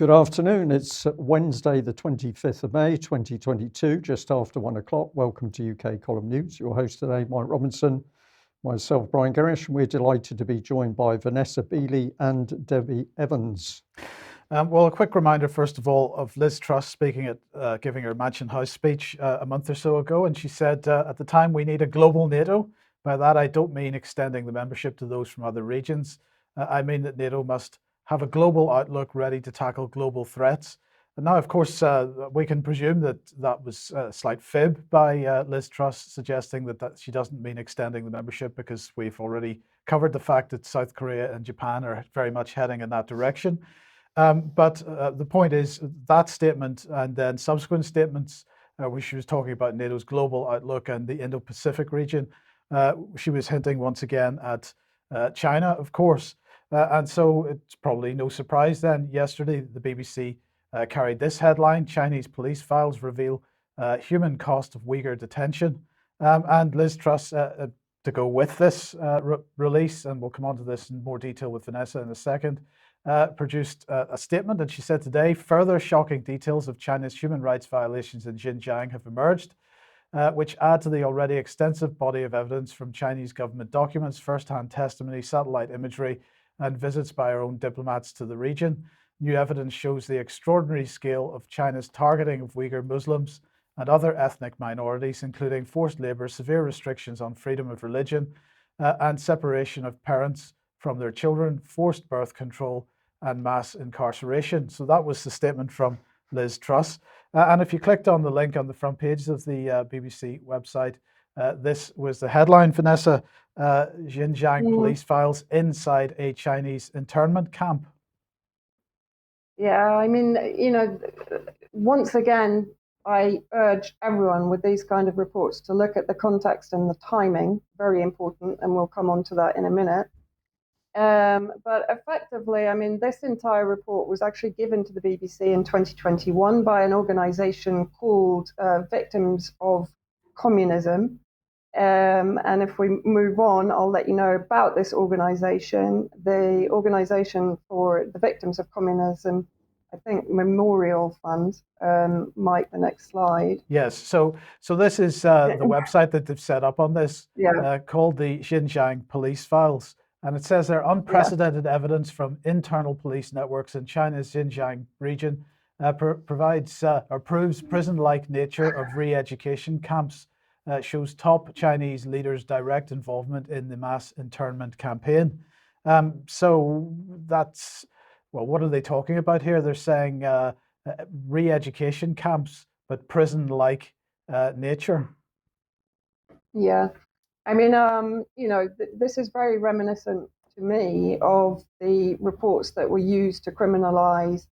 Good afternoon. It's Wednesday, the 25th of May, 2022, just after 1 o'clock. Welcome to UK Column News. Your host today, Mike Robinson, myself, Brian Gerrish, and we're delighted to be joined by Vanessa Beeley and Debbie Evans. Well, a quick reminder, first of all, of Liz Truss speaking at giving her Mansion House speech a month or so ago. And she said, at the time, we need a global NATO. By that, I don't mean extending the membership to those from other regions. I mean that NATO must have a global outlook ready to tackle global threats. And now, of course, we can presume that that was a slight fib by Liz Truss, suggesting that she doesn't mean extending the membership, because we've already covered the fact that South Korea and Japan are very much heading in that direction. But the point is that statement and then subsequent statements where she was talking about NATO's global outlook and the Indo-Pacific region, she was hinting once again at China, of course. And so it's probably no surprise then. Yesterday, the BBC carried this headline: Chinese police files reveal human cost of Uyghur detention. And Liz Truss, to go with this release, and we'll come on to this in more detail with Vanessa in a second, produced a statement, and she said today, further shocking details of China's human rights violations in Xinjiang have emerged, which add to the already extensive body of evidence from Chinese government documents, first-hand testimony, satellite imagery, and visits by our own diplomats to the region. New evidence shows the extraordinary scale of China's targeting of Uyghur Muslims and other ethnic minorities, including forced labor, severe restrictions on freedom of religion, and separation of parents from their children, forced birth control, and mass incarceration. So that was the statement from Liz Truss. And if you clicked on the link on the front page of the BBC website, this was the headline, Vanessa: Xinjiang police files inside a Chinese internment camp. Yeah, I mean, once again, I urge everyone with these kind of reports to look at the context and the timing, very important, and we'll come on to that in a minute. But effectively, I mean, this entire report was actually given to the BBC in 2021 by an organization called Victims of Communism. And if we move on, I'll let you know about this organization. The organization for the Victims of Communism, I think, Memorial Fund. Mike, the next slide. Yes, so this is the website that they've set up on this, called the Xinjiang Police Files. And it says there, unprecedented evidence from internal police networks in China's Xinjiang region proves prison-like nature of re-education camps, shows top Chinese leaders' direct involvement in the mass internment campaign. So that's, well, what are they talking about here? They're saying re-education camps, but prison-like nature. Yeah. I mean, this is very reminiscent to me of the reports that were used to criminalize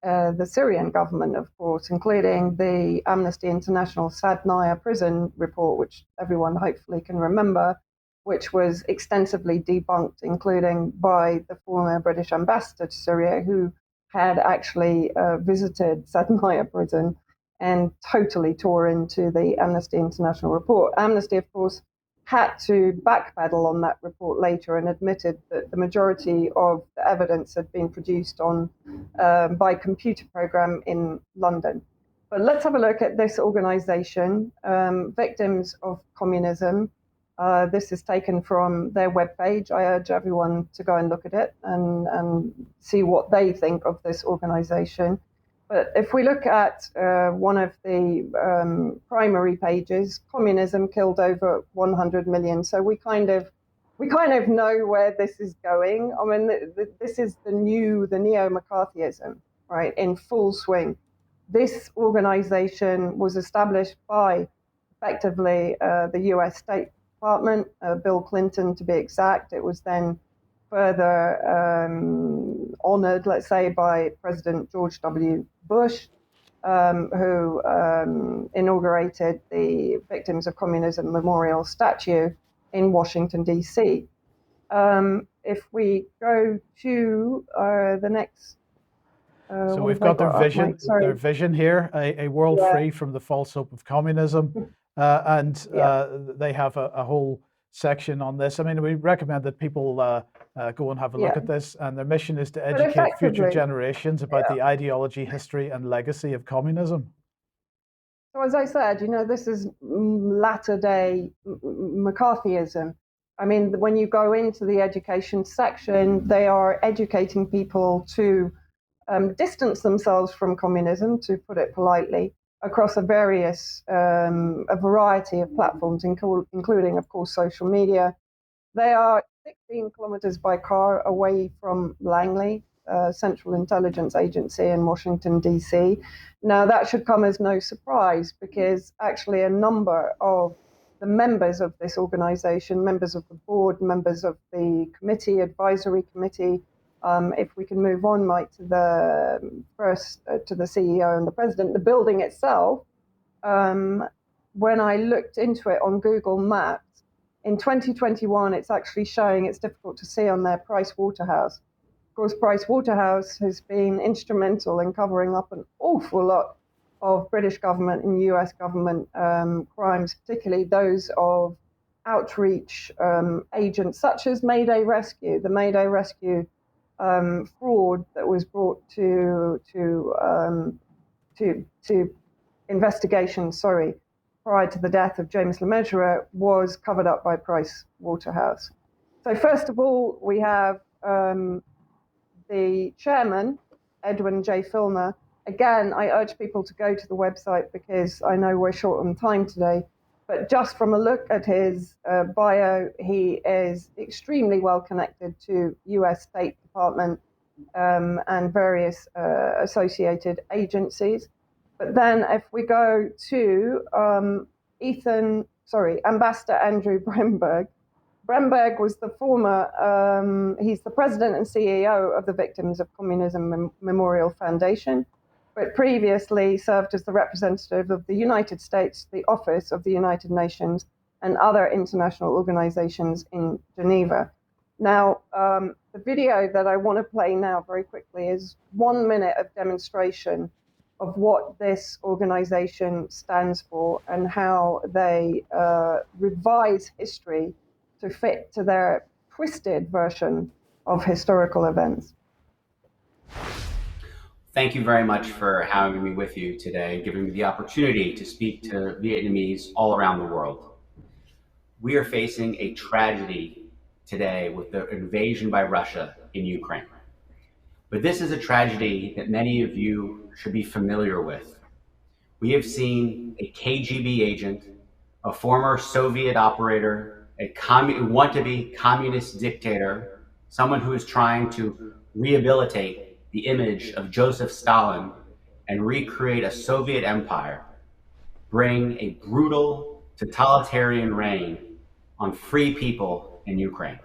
the Syrian government, of course, including the Amnesty International Sadnaya prison report, which everyone hopefully can remember, which was extensively debunked, including by the former British ambassador to Syria, who had actually visited Sadnaya prison and totally tore into the Amnesty International report. Amnesty, of course, had to backpedal on that report later and admitted that the majority of the evidence had been produced by computer program in London. But let's have a look at this organization, Victims of Communism. This is taken from their webpage. I urge everyone to go and look at it and see what they think of this organization. But if we look at one of the primary pages, communism killed over 100 million. So we kind of know where this is going. I mean, this is the neo-McCarthyism, right, in full swing. This organization was established by, effectively, the U.S. State Department, Bill Clinton to be exact. It was then further honored, let's say, by President George W. Bush, who inaugurated the Victims of Communism Memorial statue in Washington, D.C. If we go to the next... so we've got their vision here, a world free from the false hope of communism. They have a whole section on this. I mean, we recommend that people go and have a look Yeah. at this. And their mission is to But educate future effectively, generations about the ideology, history, and legacy of communism. so as I said, this is latter day McCarthyism. I mean, when you go into the education section, they are educating people to distance themselves from communism, to put it politely, across a variety of platforms, including, of course, social media. They are 16 kilometers by car away from Langley, Central Intelligence Agency in Washington, D.C. Now, that should come as no surprise because actually a number of the members of this organization, members of the board, members of the committee, advisory committee, if we can move on, Mike, to the to the CEO and the president, the building itself, when I looked into it on Google Maps, in 2021, it's actually showing, it's difficult to see on there, Price Waterhouse. Of course, Price Waterhouse has been instrumental in covering up an awful lot of British government and US government crimes, particularly those of outreach agents such as Mayday Rescue, the Mayday Rescue fraud that was brought to investigation, prior to the death of James LeMessurier, was covered up by Price Waterhouse. So first of all, we have the chairman, Edwin J. Filner. Again, I urge people to go to the website because I know we're short on time today. But just from a look at his bio, he is extremely well connected to US State Department and various associated agencies. But then if we go to Ambassador Andrew Bremberg. Bremberg was the he's the president and CEO of the Victims of Communism Memorial Foundation, but previously served as the representative of the United States, the Office of the United Nations, and other international organizations in Geneva. Now, the video that I want to play now very quickly is 1 minute of demonstration of what this organization stands for and how they revise history to fit to their twisted version of historical events. Thank you very much for having me with you today, giving me the opportunity to speak to Vietnamese all around the world. We are facing a tragedy today with the invasion by Russia in Ukraine. But this is a tragedy that many of you should be familiar with. We have seen a KGB agent, a former Soviet operator, a want-to-be communist dictator, someone who is trying to rehabilitate the image of Joseph Stalin and recreate a Soviet empire, bring a brutal totalitarian reign on free people in Ukraine.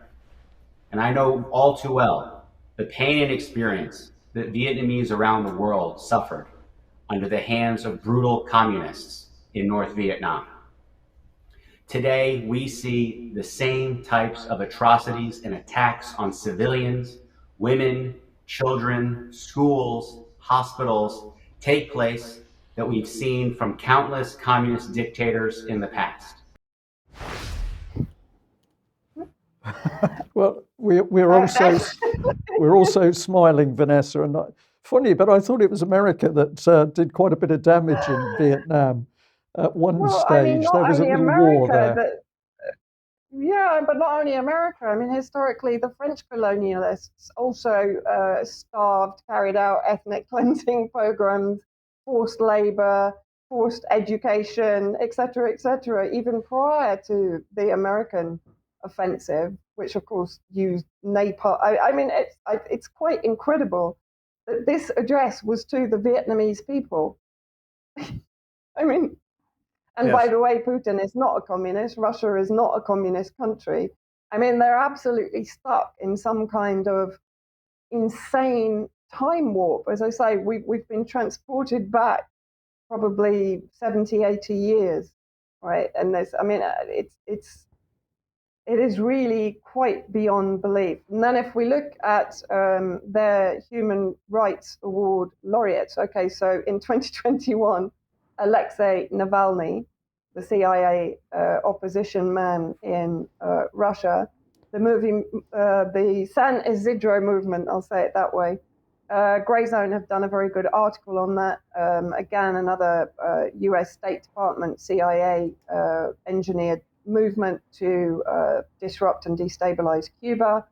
And I know all too well the pain and experience that Vietnamese around the world suffered under the hands of brutal communists in North Vietnam. Today, we see the same types of atrocities and attacks on civilians, women, children, schools, hospitals take place that we've seen from countless communist dictators in the past. Well, we're also smiling, Vanessa, and funny, but I thought it was America that did quite a bit of damage in Vietnam. At one stage, there was a little war there. But not only America. I mean, historically, the French colonialists also starved, carried out ethnic cleansing programs, forced labor, forced education, etc., even prior to the American offensive, which of course used napalm. I mean, it's quite incredible that this address was to the Vietnamese people. I mean, and Yes. by the way, Putin is not a communist. Russia is not a communist country. I mean, they're absolutely stuck in some kind of insane time warp. As I say, we've been transported back probably 70, 80 years, right? And it is really quite beyond belief. And then if we look at their Human Rights Award laureates, okay, so in 2021, Alexei Navalny, the CIA opposition man in Russia, the San Isidro movement, I'll say it that way. Grey Zone have done a very good article on that. Again, another US State Department, CIA engineered movement to disrupt and destabilize Cuba.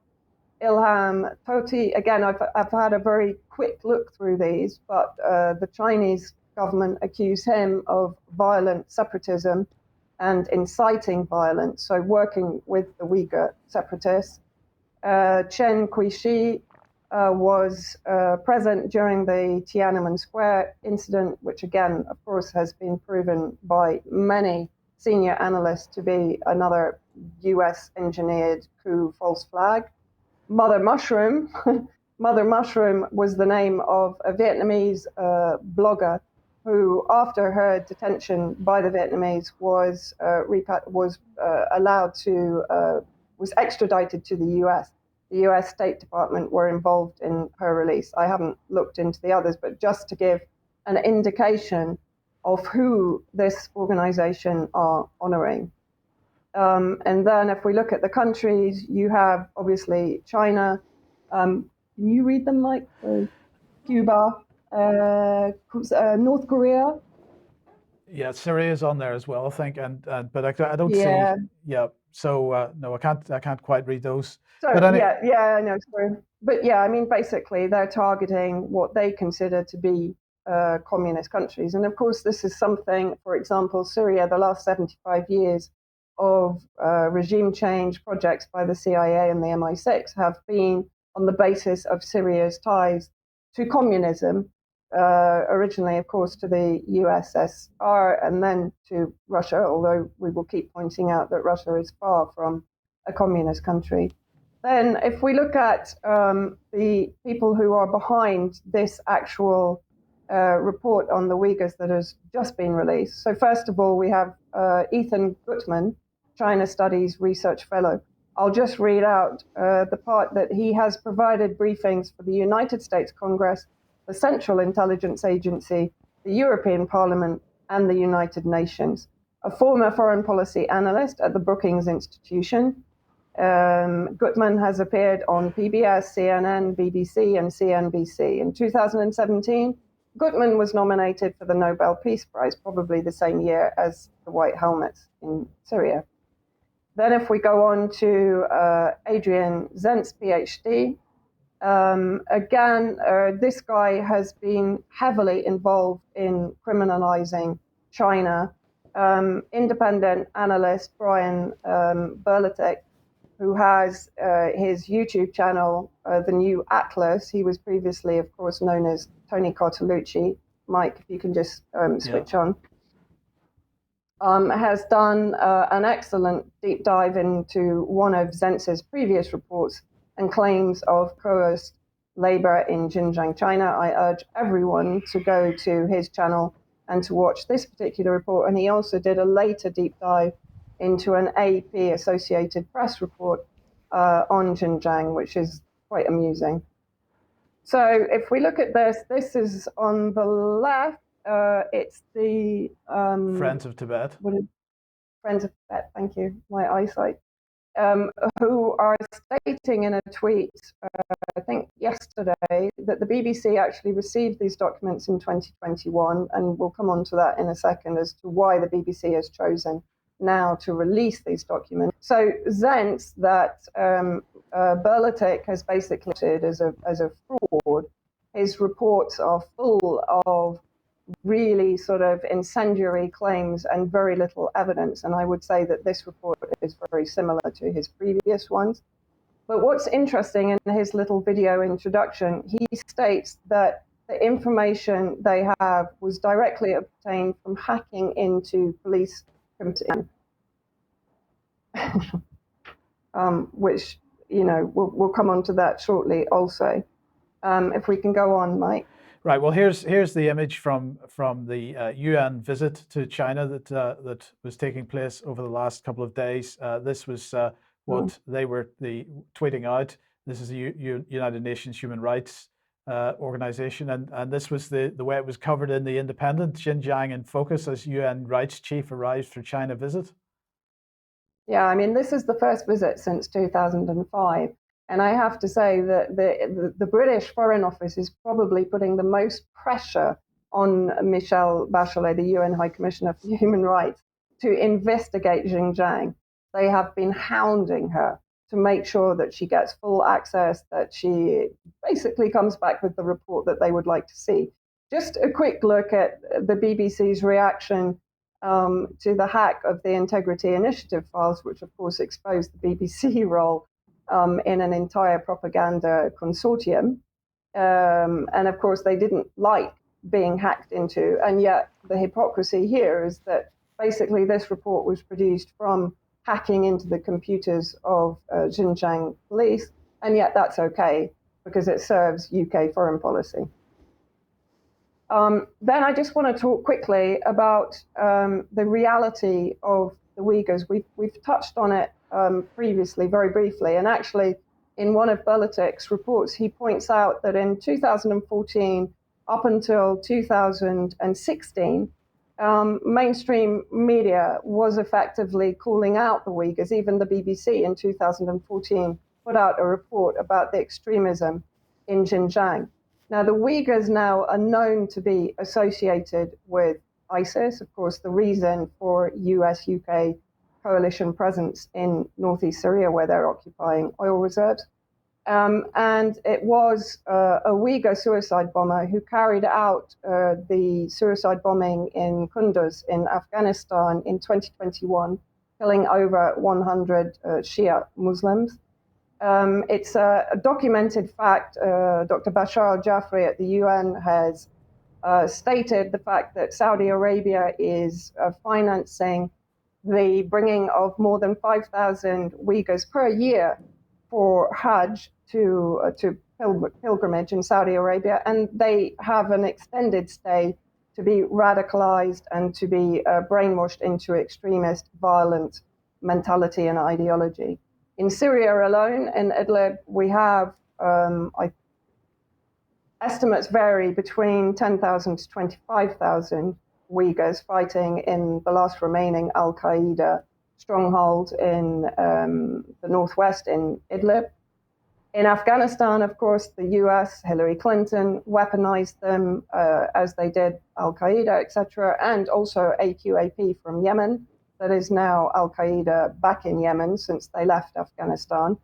Ilham Tohti, again, I've had a very quick look through these, but the Chinese government accuse him of violent separatism and inciting violence, so working with the Uyghur separatists. Chen Guishi was present during the Tiananmen Square incident, which again, of course, has been proven by many senior analysts to be another US engineered coup false flag. Mother Mushroom. Mother Mushroom was the name of a Vietnamese blogger who, after her detention by the Vietnamese, was was extradited to the US. The US State Department were involved in her release. I haven't looked into the others, but just to give an indication of who this organization are honoring. And then if we look at the countries, you have obviously China. Can you read them, Mike? Cuba, North Korea. Yeah, Syria is on there as well, I think, but I don't Yeah. see. Yeah, so no, I can't quite read those. So But I know. Sorry, but yeah, I mean, basically, they're targeting what they consider to be communist countries, and of course, this is something. For example, Syria, the last 75 years of regime change projects by the CIA and the MI6 have been on the basis of Syria's ties to communism. Originally, of course, to the USSR and then to Russia, although we will keep pointing out that Russia is far from a communist country. Then, if we look at the people who are behind this actual report on the Uyghurs that has just been released. So, first of all, we have Ethan Gutmann, China Studies Research Fellow. I'll just read out the part that he has provided briefings for the United States Congress, the Central Intelligence Agency, the European Parliament, and the United Nations. A former foreign policy analyst at the Brookings Institution, Gutmann has appeared on PBS, CNN, BBC, and CNBC. In 2017, Gutmann was nominated for the Nobel Peace Prize, probably the same year as the White Helmets in Syria. Then if we go on to Adrian Zentz, PhD, this guy has been heavily involved in criminalizing China. Independent analyst Brian Berletic, who has his YouTube channel, The New Atlas. He was previously, of course, known as Tony Cartolucci. Mike, if you can just switch on. Has done an excellent deep dive into one of Zentz's previous reports and claims of coerced labor in Xinjiang, China. I urge everyone to go to his channel and to watch this particular report. And he also did a later deep dive into an AP Associated Press report on Xinjiang, which is quite amusing. So if we look at this is on the left. It's the Friends of Tibet. Friends of Tibet, thank you, my eyesight, who are stating in a tweet, I think yesterday, that the BBC actually received these documents in 2021, and we'll come on to that in a second as to why the BBC has chosen now to release these documents. So Zentz, that Berletic has basically as a fraud. His reports are full of really sort of incendiary claims and very little evidence. And I would say that this report is very similar to his previous ones. But what's interesting in his little video introduction, he states that the information they have was directly obtained from hacking into police computers, which, you know, we'll come on to that shortly also. If we can go on, Mike. Right. Well, here's the image from the UN visit to China that was taking place over the last couple of days. This was what they were tweeting out. This is the United Nations Human Rights Organization, and this was the way it was covered in the Independent. Xinjiang in focus as UN rights chief arrives for China visit. Yeah, I mean, this is the first visit since 2005. And I have to say that the British Foreign Office is probably putting the most pressure on Michelle Bachelet, the UN High Commissioner for Human Rights, to investigate Xinjiang. They have been hounding her to make sure that she gets full access, that she basically comes back with the report that they would like to see. Just a quick look at the BBC's reaction to the hack of the Integrity Initiative files, which of course exposed the BBC role in an entire propaganda consortium. And of course, they didn't like being hacked into. And yet, the hypocrisy here is that basically this report was produced from hacking into the computers of Xinjiang police. And yet, that's okay because it serves UK foreign policy. Then I just want to talk quickly about the reality of the Uyghurs. We've touched on it previously, very briefly, and actually in one of Belitik's reports, he points out that in 2014 up until 2016, mainstream media was effectively calling out the Uyghurs. Even the BBC in 2014 put out a report about the extremism in Xinjiang. Now, the Uyghurs now are known to be associated with ISIS. Of course, the reason for US-UK coalition presence in northeast Syria, where they're occupying oil reserves. And it was a Uyghur suicide bomber who carried out the suicide bombing in Kunduz in Afghanistan in 2021, killing over 100 Shia Muslims. It's a documented fact. Dr. Bashar al-Jafri at the UN has stated the fact that Saudi Arabia is financing the bringing of more than 5,000 Uyghurs per year for Hajj to pilgrimage in Saudi Arabia, and they have an extended stay to be radicalized and to be brainwashed into extremist, violent mentality and ideology. In Syria alone, in Idlib, we have estimates vary between 10,000 to 25,000 Uyghurs fighting in the last remaining Al-Qaeda stronghold in the northwest in Idlib. In Afghanistan, of course, the US, Hillary Clinton, weaponized them as they did Al-Qaeda, etc., and also AQAP from Yemen, that is now Al-Qaeda back in Yemen since they left Afghanistan.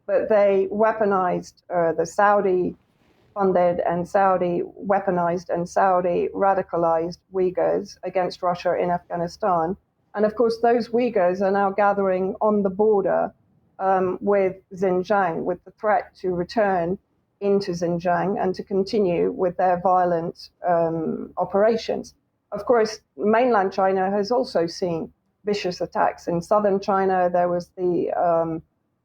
But they weaponized the Saudi-funded and Saudi weaponized and Saudi radicalized Uyghurs against Russia in Afghanistan. And of course, those Uyghurs are now gathering on the border with Xinjiang, with the threat to return into Xinjiang and to continue with their violent operations. Of course, mainland China has also seen vicious attacks. In southern China, there was the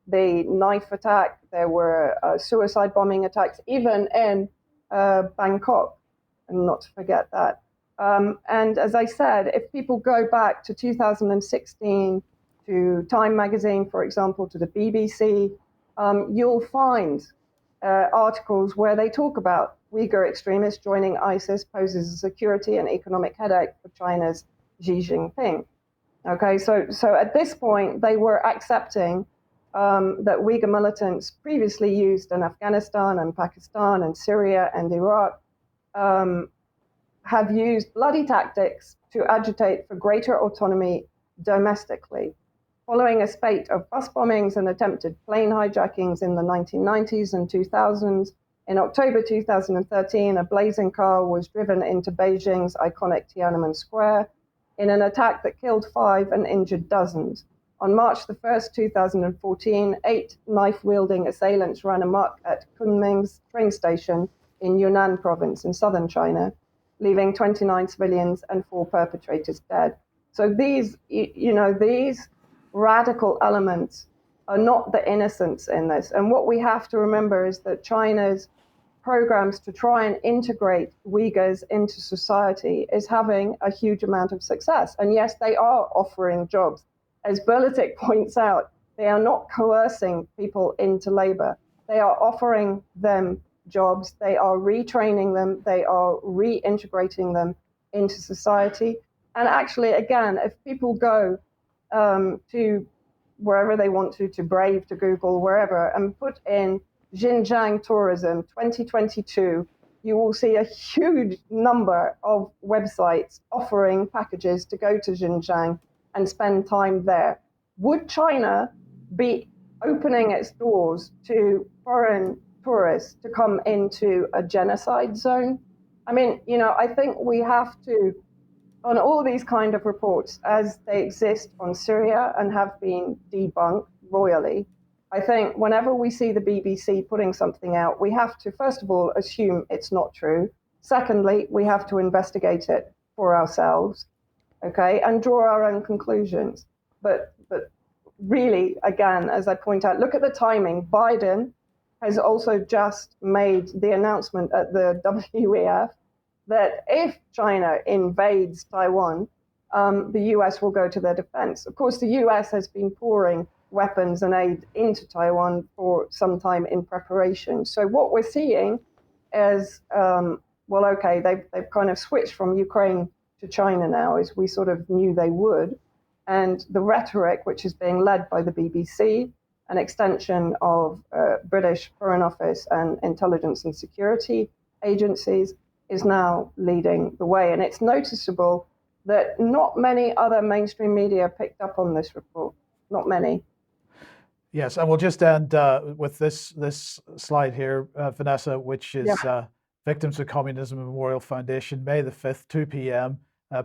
knife attack, there were suicide bombing attacks, even in Bangkok, and not to forget that. And as I said, if people go back to 2016, to Time magazine, for example, to the BBC, you'll find articles where they talk about Uyghur extremists joining ISIS poses a security and economic headache for China's Xi Jinping. Okay, so at this point, they were accepting that Uyghur militants previously used in Afghanistan and Pakistan and Syria and Iraq have used bloody tactics to agitate for greater autonomy domestically. Following a spate of bus bombings and attempted plane hijackings in the 1990s and 2000s, in October 2013, a blazing car was driven into Beijing's iconic Tiananmen Square in an attack that killed 5 and injured dozens. On March the 1st, 2014, 8 knife-wielding assailants ran amok at Kunming's train station in Yunnan province in southern China, leaving 29 civilians and 4 perpetrators dead. So these radical elements are not the innocents in this. And what we have to remember is that China's programs to try and integrate Uyghurs into society is having a huge amount of success. And yes, they are offering jobs. As Berlitik points out, they are not coercing people into labor. They are offering them jobs. They are retraining them. They are reintegrating them into society. And actually, again, if people go to wherever they want to Brave, to Google, wherever, and put in Xinjiang tourism 2022, you will see a huge number of websites offering packages to go to Xinjiang and spend time there. Would China be opening its doors to foreign tourists to come into a genocide zone? I mean, I think we have to, on all these kind of reports, as they exist on Syria and have been debunked royally, I think whenever we see the BBC putting something out, we have to, first of all, assume it's not true. Secondly, we have to investigate it for ourselves, okay, and draw our own conclusions. But really, again, as I point out, look at the timing. Biden has also just made the announcement at the WEF that if China invades Taiwan, the US will go to their defense. Of course, the US has been pouring weapons and aid into Taiwan for some time in preparation. So what we're seeing is, they've kind of switched from Ukraine to China now, as we sort of knew they would. And the rhetoric, which is being led by the BBC, an extension of British Foreign Office and intelligence and security agencies, is now leading the way. And it's noticeable that not many other mainstream media picked up on this report. Not many. Yes, and we'll just end with this slide here, Vanessa, which is Victims of Communism Memorial Foundation, May the 5th, 2 p.m.,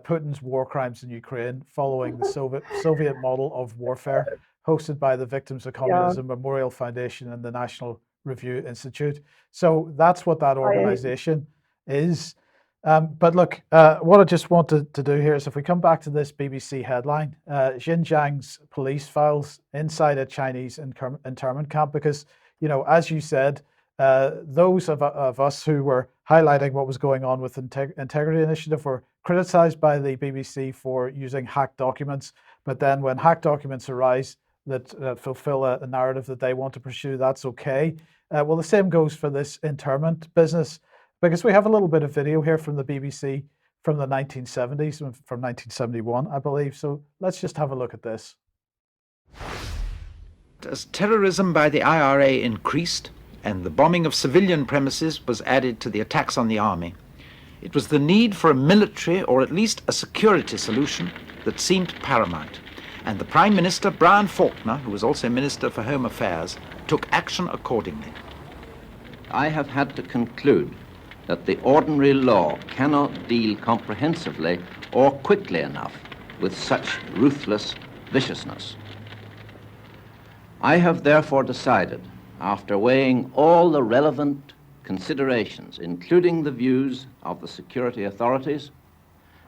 Putin's war crimes in Ukraine, following the Soviet model of warfare, hosted by the Victims of Communism Memorial Foundation and the National Review Institute. So that's what that organization is. But look, what I just wanted to do here is, if we come back to this BBC headline, Xinjiang's police files inside a Chinese internment camp, because, as you said, those of us who were highlighting what was going on with Integrity Initiative were criticized by the BBC for using hacked documents. But then when hacked documents arise that fulfill a narrative that they want to pursue, that's okay. Well, the same goes for this internment business, because we have a little bit of video here from the BBC from the 1970s, from 1971, I believe. So let's just have a look at this. As terrorism by the IRA increased and the bombing of civilian premises was added to the attacks on the army, it was the need for a military, or at least a security solution, that seemed paramount. And the Prime Minister, Brian Faulkner, who was also Minister for Home Affairs, took action accordingly. I have had to conclude that the ordinary law cannot deal comprehensively or quickly enough with such ruthless viciousness. I have therefore decided, after weighing all the relevant considerations, including the views of the security authorities,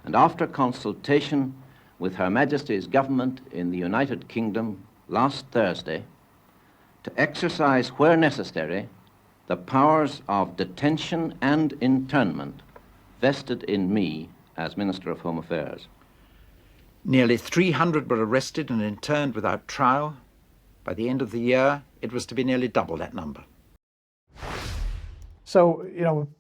and after consultation with Her Majesty's government in the United Kingdom last Thursday, to exercise, where necessary, the powers of detention and internment vested in me as Minister of Home Affairs. Nearly 300 were arrested and interned without trial. By the end of the year, it was to be nearly double that number. So,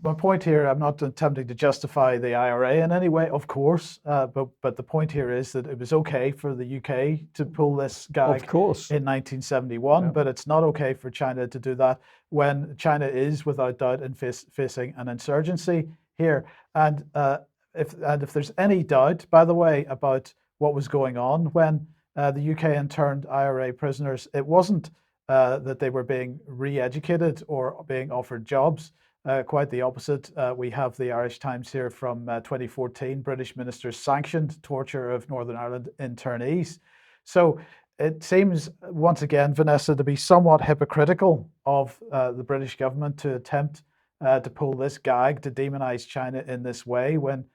my point here, I'm not attempting to justify the IRA in any way, of course, but the point here is that it was okay for the UK to pull this gag Of course. in 1971, but it's not okay for China to do that when China is, without doubt, facing an insurgency here. And if there's any doubt, by the way, about what was going on when the UK interned IRA prisoners, it wasn't that they were being re-educated or being offered jobs. Quite the opposite. We have the Irish Times here from 2014. British ministers sanctioned torture of Northern Ireland internees. So it seems, once again, Vanessa, to be somewhat hypocritical of the British government to attempt to pull this gag, to demonize China in this way, when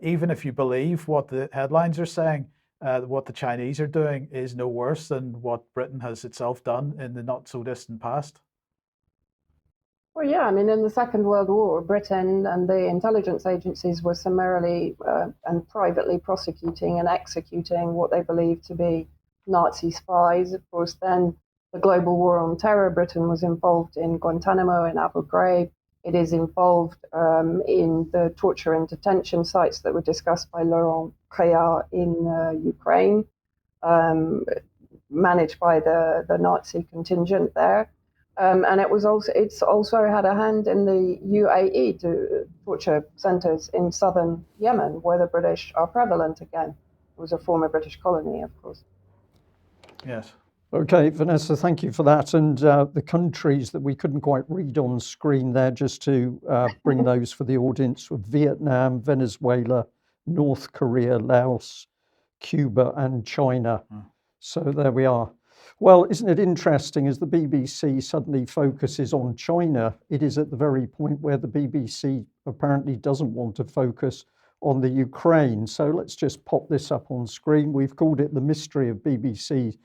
even if you believe what the headlines are saying, what the Chinese are doing is no worse than what Britain has itself done in the not so distant past. Well, yeah, I mean, in the Second World War, Britain and the intelligence agencies were summarily and privately prosecuting and executing what they believed to be Nazi spies. Of course, then the global war on terror, Britain was involved in Guantanamo and Abu Ghraib. It is involved in the torture and detention sites that were discussed by Laurent Créat in Ukraine. managed by the Nazi contingent there. And it's also had a hand in the UAE, to torture centres in southern Yemen, where the British are prevalent again. It was a former British colony, of course. Yes. Okay, Vanessa, thank you for that. And the countries that we couldn't quite read on screen there, just to bring those for the audience, were Vietnam, Venezuela, North Korea, Laos, Cuba, and China. So there we are. Well, isn't it interesting, as the BBC suddenly focuses on China, it is at the very point where the BBC apparently doesn't want to focus on the Ukraine. So let's just pop this up on screen. We've called it the mystery of BBC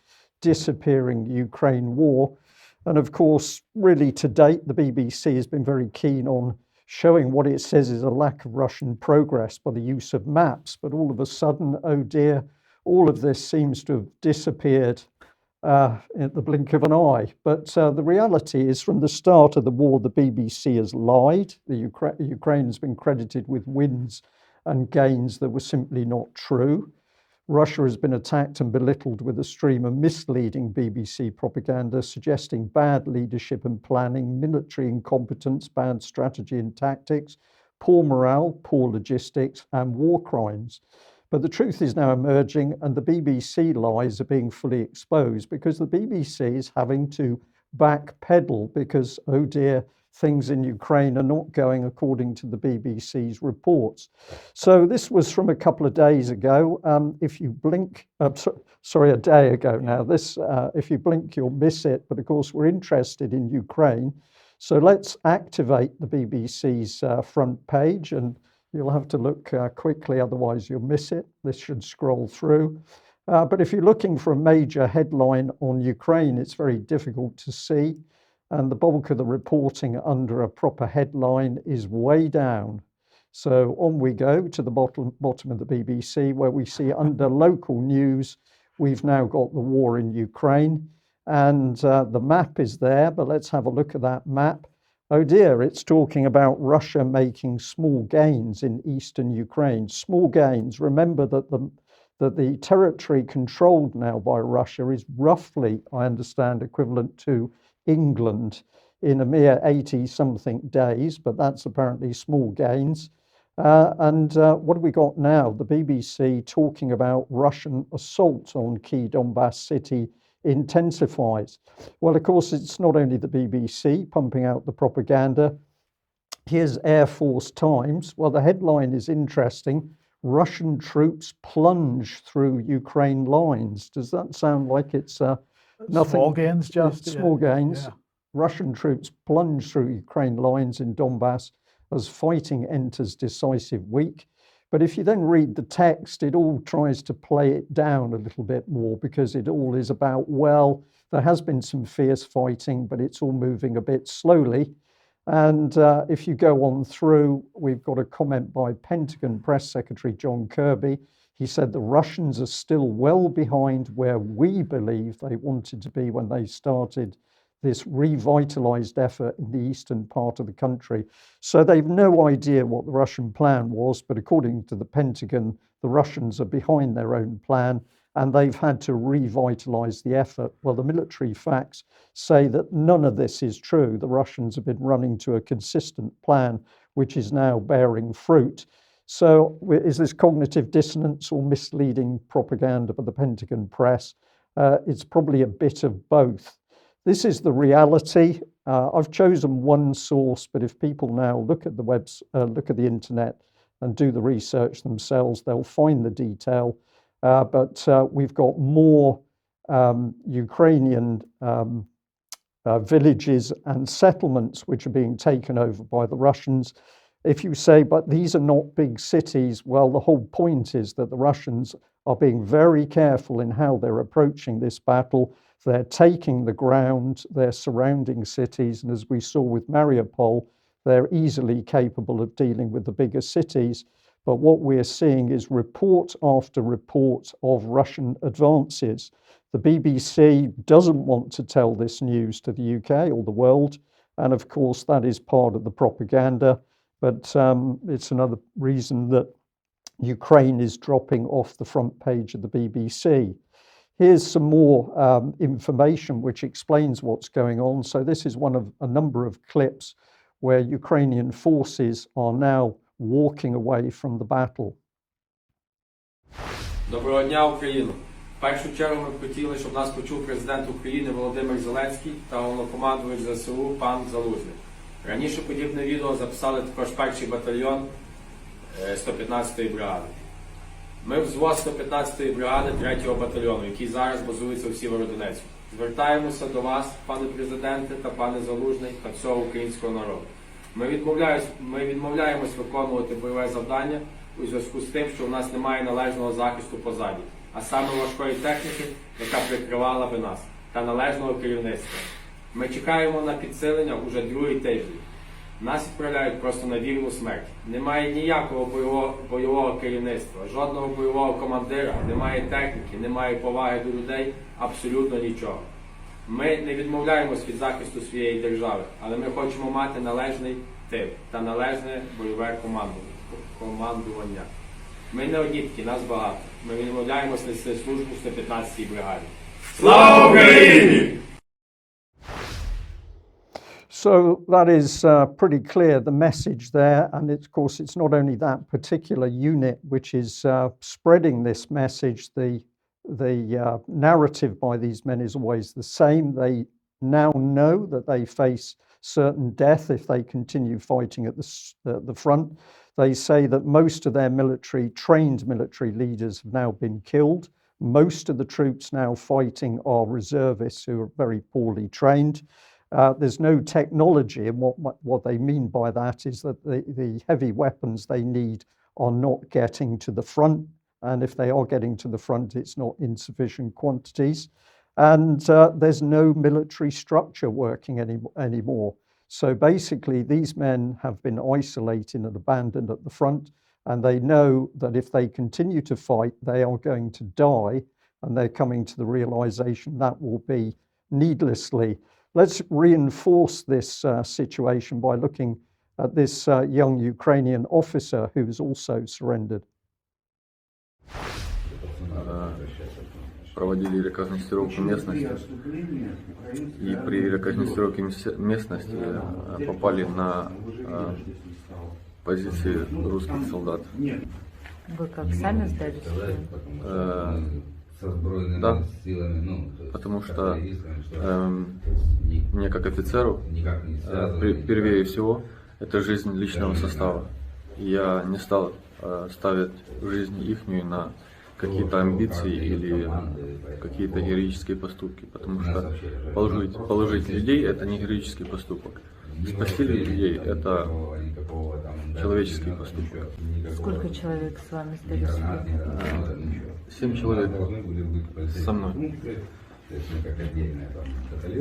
disappearing Ukraine war. And of course, really to date, the BBC has been very keen on showing what it says is a lack of Russian progress by the use of maps. But all of a sudden, oh dear, all of this seems to have disappeared at the blink of an eye. But the reality is, from the start of the war, the BBC has lied. Ukraine has been credited with wins and gains that were simply not true. Russia has been attacked and belittled with a stream of misleading BBC propaganda suggesting bad leadership and planning, military incompetence, bad strategy and tactics, poor morale, poor logistics, and war crimes. But the truth is now emerging, and the BBC lies are being fully exposed, because the BBC is having to backpedal because, oh dear, things in Ukraine are not going according to the BBC's reports. So this was from a couple of days ago. If you blink, sorry, a day ago now. If you blink, you'll miss it. But of course, we're interested in Ukraine. So let's activate the BBC's front page, and you'll have to look quickly, otherwise you'll miss it. This should scroll through. But if you're looking for a major headline on Ukraine, it's very difficult to see. And the bulk of the reporting under a proper headline is way down. So on we go to the bottom of the BBC, where we see under local news, we've now got the war in Ukraine. And the map is there, but let's have a look at that map. Oh dear, it's talking about Russia making small gains in eastern Ukraine. Small gains. Remember that the territory controlled now by Russia is roughly, I understand, equivalent to England in a mere 80-something days, but that's apparently small gains. And what have we got now? The BBC talking about Russian assault on key Donbass city intensifies. Well, of course, it's not only the BBC pumping out the propaganda. Here's Air Force Times. Well, the headline is interesting. Russian troops plunge through Ukraine lines. Does that sound like it's nothing? Small gains, just. Small gains. Yeah. Russian troops plunge through Ukraine lines in Donbass as fighting enters decisive week. But if you then read the text, it all tries to play it down a little bit more, because it all is about, well, there has been some fierce fighting, but it's all moving a bit slowly. And if you go on through, we've got a comment by Pentagon Press Secretary John Kirby. He said the Russians are still well behind where we believe they wanted to be when they started this revitalized effort in the eastern part of the country. So they've no idea what the Russian plan was, but according to the Pentagon, the Russians are behind their own plan and they've had to revitalize the effort. Well, the military facts say that none of this is true. The Russians have been running to a consistent plan, which is now bearing fruit. So is this cognitive dissonance or misleading propaganda by the Pentagon press? It's probably a bit of both. This is the reality. I've chosen one source, but if people now look at the internet and do the research themselves, they'll find the detail. But we've got more Ukrainian villages and settlements which are being taken over by the Russians. If you say, but these are not big cities, well, the whole point is that the Russians are being very careful in how they're approaching this battle. They're taking the ground, they're surrounding cities, and as we saw with Mariupol, they're easily capable of dealing with the bigger cities. But what we're seeing is report after report of Russian advances. The BBC doesn't want to tell this news to the UK or the world, and of course that is part of the propaganda. But it's another reason that Ukraine is dropping off the front page of the BBC. Here's some more information which explains what's going on. So this is one of a number of clips where Ukrainian forces are now walking away from the battle. Доброго дня, Україно! В першу чергу ми б хотіли, щоб нас почув президент України Володимир Зеленський та головнокомандувач ЗСУ пан Залужний. Раніше подібне відео записали також перший батальйон 115-ї бригади. Ми взвод 115-ї бригади 3-го батальйону, який зараз базується у Сєвєродонецьку. Звертаємося до вас, пане президенте та пане Залужний, та всього українського народу. Ми відмовляємось виконувати бойове завдання у зв'язку з тим, що у нас немає належного захисту позаді, а саме важкої техніки, яка прикривала би нас, та належного керівництва. Ми чекаємо на підсилення уже другий тиждень. Нас відправляють просто на вірну смерть. Немає ніякого бойового керівництва, жодного бойового командира, немає техніки, немає поваги до людей, абсолютно нічого. Ми не відмовляємось від захисту своєї держави, але ми хочемо мати належний тип та належне бойове командування. Ми не одні такі, нас багато. Ми відмовляємось нести службу в 115-й бригаді. Слава Україні! So that is pretty clear, the message there. And of course, it's not only that particular unit which is spreading this message. The narrative by these men is always the same. They now know that they face certain death if they continue fighting at the front. They say that most of their trained military leaders have now been killed. Most of the troops now fighting are reservists who are very poorly trained. There's no technology, and what they mean by that is that the heavy weapons they need are not getting to the front, and if they are getting to the front, it's not in sufficient quantities. And there's no military structure working anymore. So basically, these men have been isolated and abandoned at the front, and they know that if they continue to fight, they are going to die, and they're coming to the realization that will be needlessly. Let's reinforce this situation by looking at this young Ukrainian officer who has also surrendered. Проводили рекогносцировку местности, и при рекогносцировке местности попали на позиции русских солдат. Вы как, сами сдались? Да, потому что мне как офицеру первее всего это жизнь личного состава. И я не стал ставить жизнь ихнюю на какие-то амбиции или какие-то героические поступки, потому что положить людей это не героический поступок. Спасти людей это человеческий поступок. Сколько человек с вами сдались? 7 человек со мной.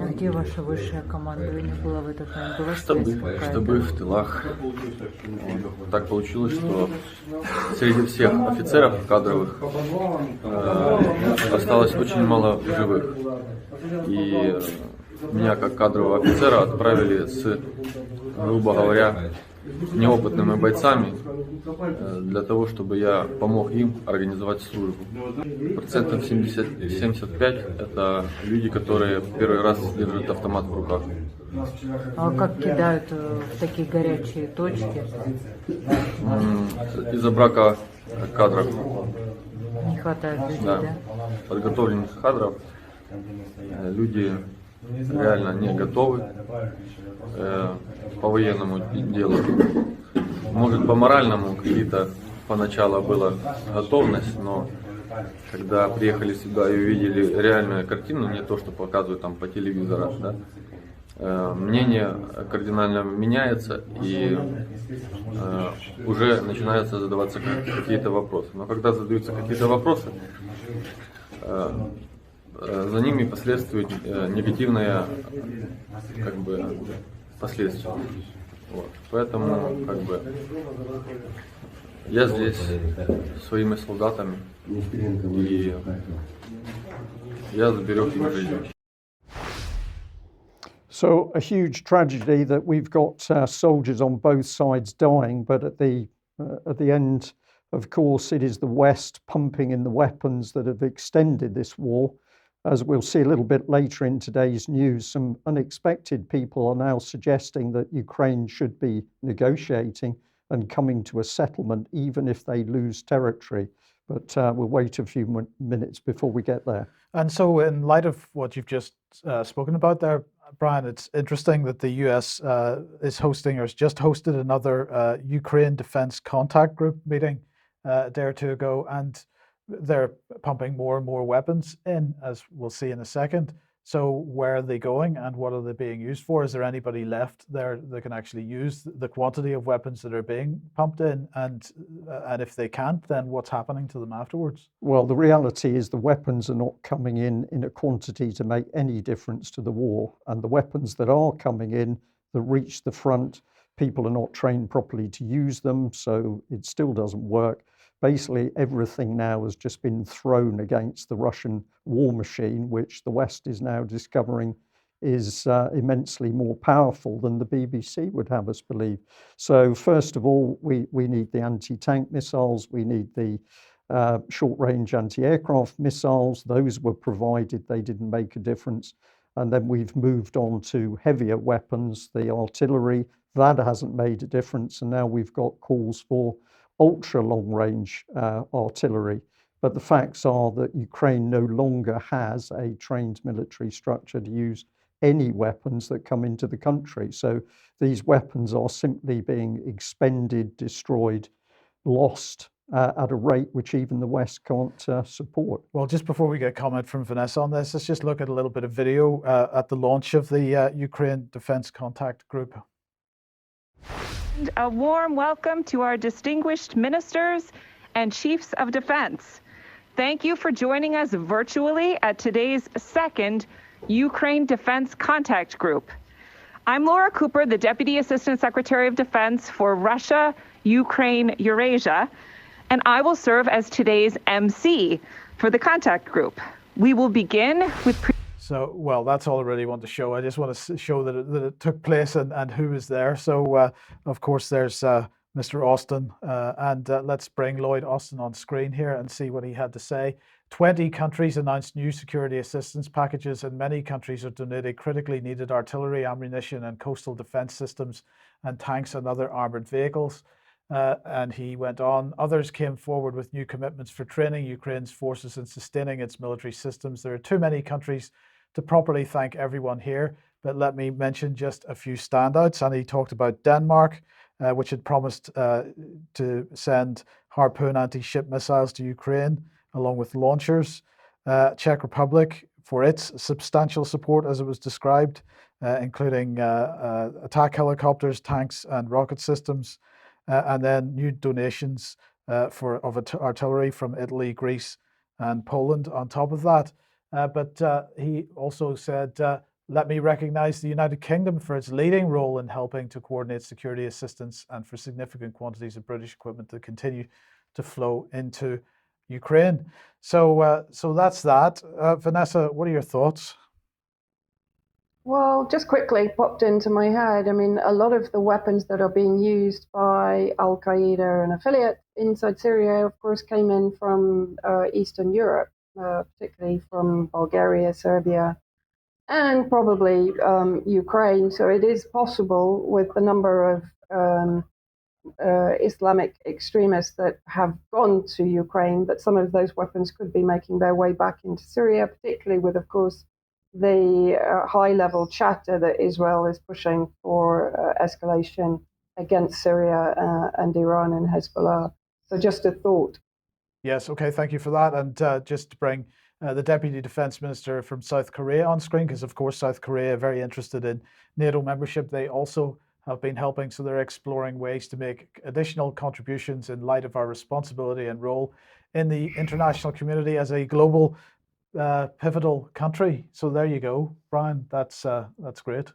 А где ваше высшее командование было в этот момент? Была связь какая-то? Штабы в тылах. Вот. Так получилось, что среди всех офицеров кадровых осталось очень мало живых. И меня как кадрового офицера отправили с, грубо говоря, неопытными бойцами для того, чтобы я помог им организовать службу. 75% это люди, которые первый раз держат автомат в руках. А как кидают в такие горячие точки? Из-за брака кадров. Не хватает людей, Да. да? Подготовленных кадров. Люди реально не готовы по военному делу. Может, по моральному какие-то поначалу была готовность, но когда приехали сюда и увидели реальную картину, не то, что показывают там по телевизору, да, мнение кардинально меняется, и уже начинаются задаваться какие-то вопросы. Но когда задаются какие-то вопросы, за ними последует негативное последствия. Вот. Поэтому я здесь своими солдатами, и я заберег им жизнь. So a huge tragedy that we've got soldiers on both sides dying, but at the end, of course, it is the West pumping in the weapons that have extended this war. as we'll see a little bit later in today's news, some unexpected people are now suggesting that Ukraine should be negotiating and coming to a settlement, even if they lose territory. But we'll wait a few minutes before we get there. And so, in light of what you've just spoken about there, Brian, it's interesting that the US is hosting or has just hosted another Ukraine Defense Contact Group meeting a day or two ago, and they're pumping more and more weapons in, as we'll see in a second. So where are they going and what are they being used for? Is there anybody left there that can actually use the quantity of weapons that are being pumped in? And if they can't, then what's happening to them afterwards? Well, the reality is the weapons are not coming in a quantity to make any difference to the war. And the weapons that are coming in that reach the front, people are not trained properly to use them, so it still doesn't work. Basically, everything now has just been thrown against the Russian war machine, which the West is now discovering is immensely more powerful than the BBC would have us believe. So first of all, we need the anti-tank missiles, we need the short-range anti-aircraft missiles. Those were provided, they didn't make a difference. And then we've moved on to heavier weapons, the artillery, that hasn't made a difference. And now we've got calls for ultra long range artillery. But the facts are that Ukraine no longer has a trained military structure to use any weapons that come into the country. So these weapons are simply being expended, destroyed, lost at a rate which even the West can't support. Well, just before we get comment from Vanessa on this, let's just look at a little bit of video at the launch of the Ukraine Defense Contact Group. A warm welcome to our distinguished ministers and chiefs of defense. Thank you for joining us virtually at today's second Ukraine Defense Contact Group. I'm Laura Cooper, the Deputy Assistant Secretary of Defense for Russia, Ukraine, Eurasia, and I will serve as today's MC for the contact group. We will begin with So, well, that's all I really want to show. I just want to show that it took place and who was there. So, of course, there's Mr. Austin. And let's bring Lloyd Austin on screen here and see what he had to say. 20 countries announced new security assistance packages, and many countries have donated critically needed artillery, ammunition, and coastal defense systems, and tanks and other armored vehicles. And he went on, others came forward with new commitments for training Ukraine's forces and sustaining its military systems. There are too many countries to properly thank everyone here, but let me mention just a few standouts. And he talked about Denmark, which had promised to send Harpoon anti-ship missiles to Ukraine, along with launchers. Czech Republic for its substantial support, as it was described, including attack helicopters, tanks, and rocket systems. And then new donations of artillery from Italy, Greece, and Poland on top of that. But he also said, let me recognize the United Kingdom for its leading role in helping to coordinate security assistance and for significant quantities of British equipment that continue to flow into Ukraine. So that's that. Vanessa, what are your thoughts? Well, just quickly popped into my head. I mean, a lot of the weapons that are being used by Al Qaeda and affiliates inside Syria, of course, came in from Eastern Europe, particularly from Bulgaria, Serbia, and probably Ukraine. So it is possible, with the number of Islamic extremists that have gone to Ukraine, that some of those weapons could be making their way back into Syria, particularly with, of course, the high-level chatter that Israel is pushing for escalation against Syria and Iran and Hezbollah. So just a thought. Yes, okay, thank you for that. And just to bring the Deputy Defense Minister from South Korea on screen, because of course South Korea are very interested in NATO membership. They also have been helping, so they're exploring ways to make additional contributions in light of our responsibility and role in the international community as a global pivotal country. So there you go, Brian. That's great.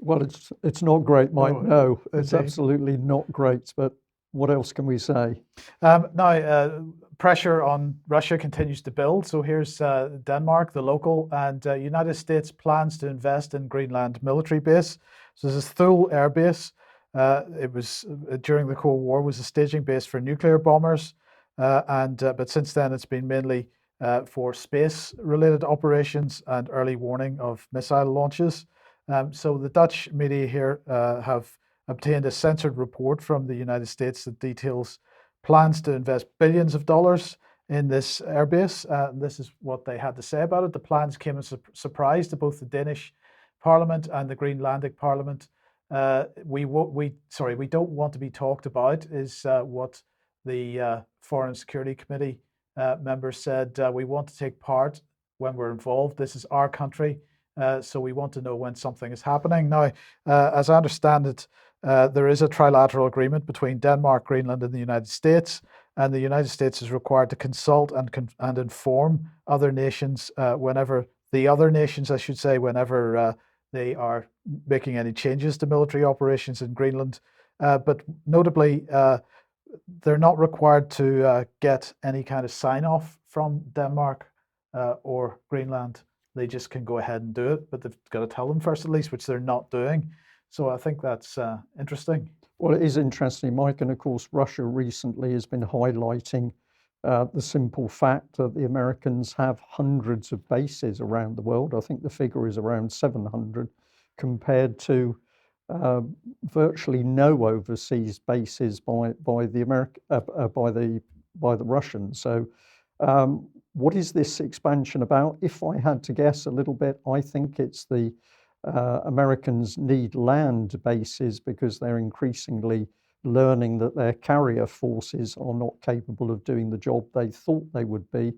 Well, it's not great, Mike. No, it's indeed. absolutely not great. But what else can we say? Now, pressure on Russia continues to build. So here's Denmark, the local, and United States plans to invest in Greenland military base. So this is Thule Air Base. It was during the Cold War was a staging base for nuclear bombers, but since then it's been mainly for space-related operations and early warning of missile launches. So the Dutch media here have obtained a censored report from the United States that details plans to invest billions of dollars in this airbase. This is what they had to say about it. The plans came as a surprise to both the Danish Parliament and the Greenlandic Parliament. We don't want to be talked about, is what the Foreign Security Committee members said. We want to take part when we're involved. This is our country, so we want to know when something is happening. Now, as I understand it, there is a trilateral agreement between Denmark, Greenland, and the United States, and the United States is required to consult and inform other nations whenever they are making any changes to military operations in Greenland. But notably, they're not required to get any kind of sign-off from Denmark or Greenland. They just can go ahead and do it, but they've got to tell them first at least, which they're not doing. So I think that's interesting. Well, it is interesting, Mike, and of course Russia recently has been highlighting the simple fact that the Americans have hundreds of bases around the world. I think the figure is around 700, compared to virtually no overseas bases by the Russians. So, what is this expansion about? If I had to guess a little bit, I think it's the Americans need land bases because they're increasingly learning that their carrier forces are not capable of doing the job they thought they would be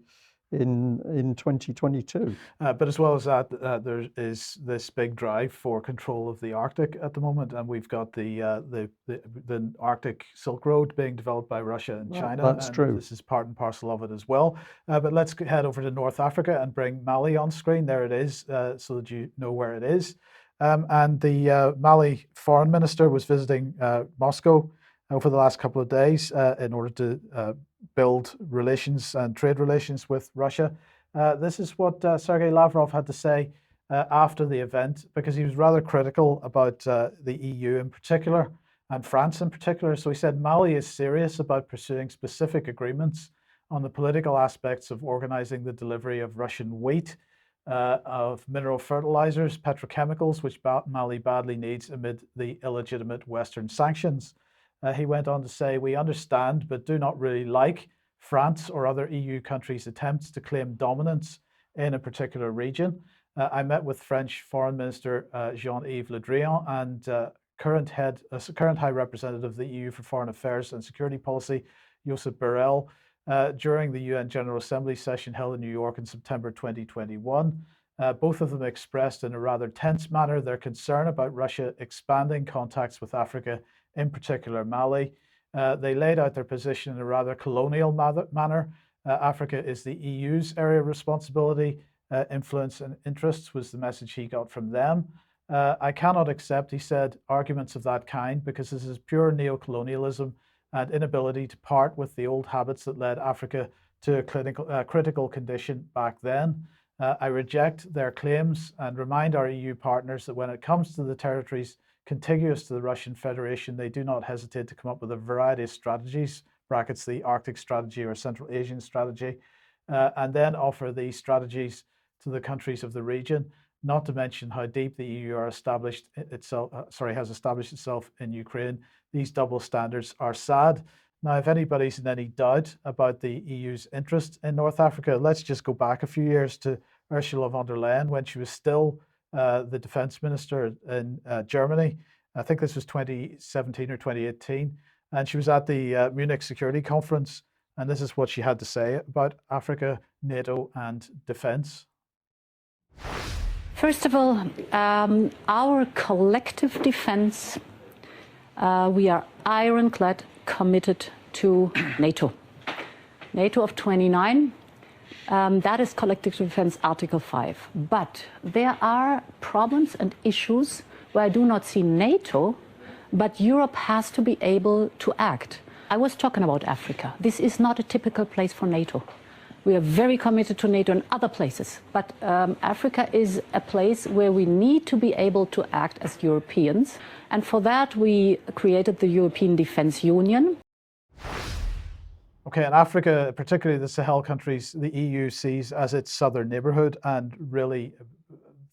in 2022. But as well as that, there is this big drive for control of the Arctic at the moment, and we've got the Arctic Silk Road being developed by Russia and China. That's true. This is part and parcel of it as well. But let's head over to North Africa and bring Mali on screen. There it is, so that you know where it is. And the Mali foreign minister was visiting Moscow over the last couple of days in order to build relations and trade relations with Russia. This is what Sergei Lavrov had to say after the event, because he was rather critical about the EU in particular and France in particular. So he said Mali is serious about pursuing specific agreements on the political aspects of organizing the delivery of Russian wheat, of mineral fertilizers, petrochemicals, which Mali badly needs amid the illegitimate Western sanctions. He went on to say, we understand but do not really like France or other EU countries' attempts to claim dominance in a particular region. I met with French Foreign Minister Jean-Yves Le Drian and current High Representative of the EU for Foreign Affairs and Security Policy, Josep Borrell, during the UN General Assembly session held in New York in September 2021. Both of them expressed in a rather tense manner their concern about Russia expanding contacts with Africa, in particular Mali. They laid out their position in a rather colonial manner. Africa is the EU's area of responsibility. Influence and interests was the message he got from them. I cannot accept, he said, arguments of that kind because this is pure neocolonialism and inability to part with the old habits that led Africa to a critical condition back then. I reject their claims and remind our EU partners that when it comes to the territories contiguous to the Russian Federation, they do not hesitate to come up with a variety of strategies, brackets the Arctic strategy or Central Asian strategy, and then offer these strategies to the countries of the region, not to mention how deep the EU has established itself in Ukraine. These double standards are sad. Now, if anybody's in any doubt about the EU's interest in North Africa, let's just go back a few years to Ursula von der Leyen when she was still the defense minister in Germany. I think this was 2017 or 2018. And she was at the Munich Security Conference. And this is what she had to say about Africa, NATO, and defense. First of all, our collective defense, we are ironclad committed to NATO. NATO of 29. That is collective defense Article 5. But there are problems and issues where I do not see NATO, but Europe has to be able to act. I was talking about Africa. This is not a typical place for NATO. We are very committed to NATO in other places, but Africa is a place where we need to be able to act as Europeans. And for that, we created the European Defence Union. Okay, and Africa, particularly the Sahel countries, the EU sees as its southern neighbourhood, and really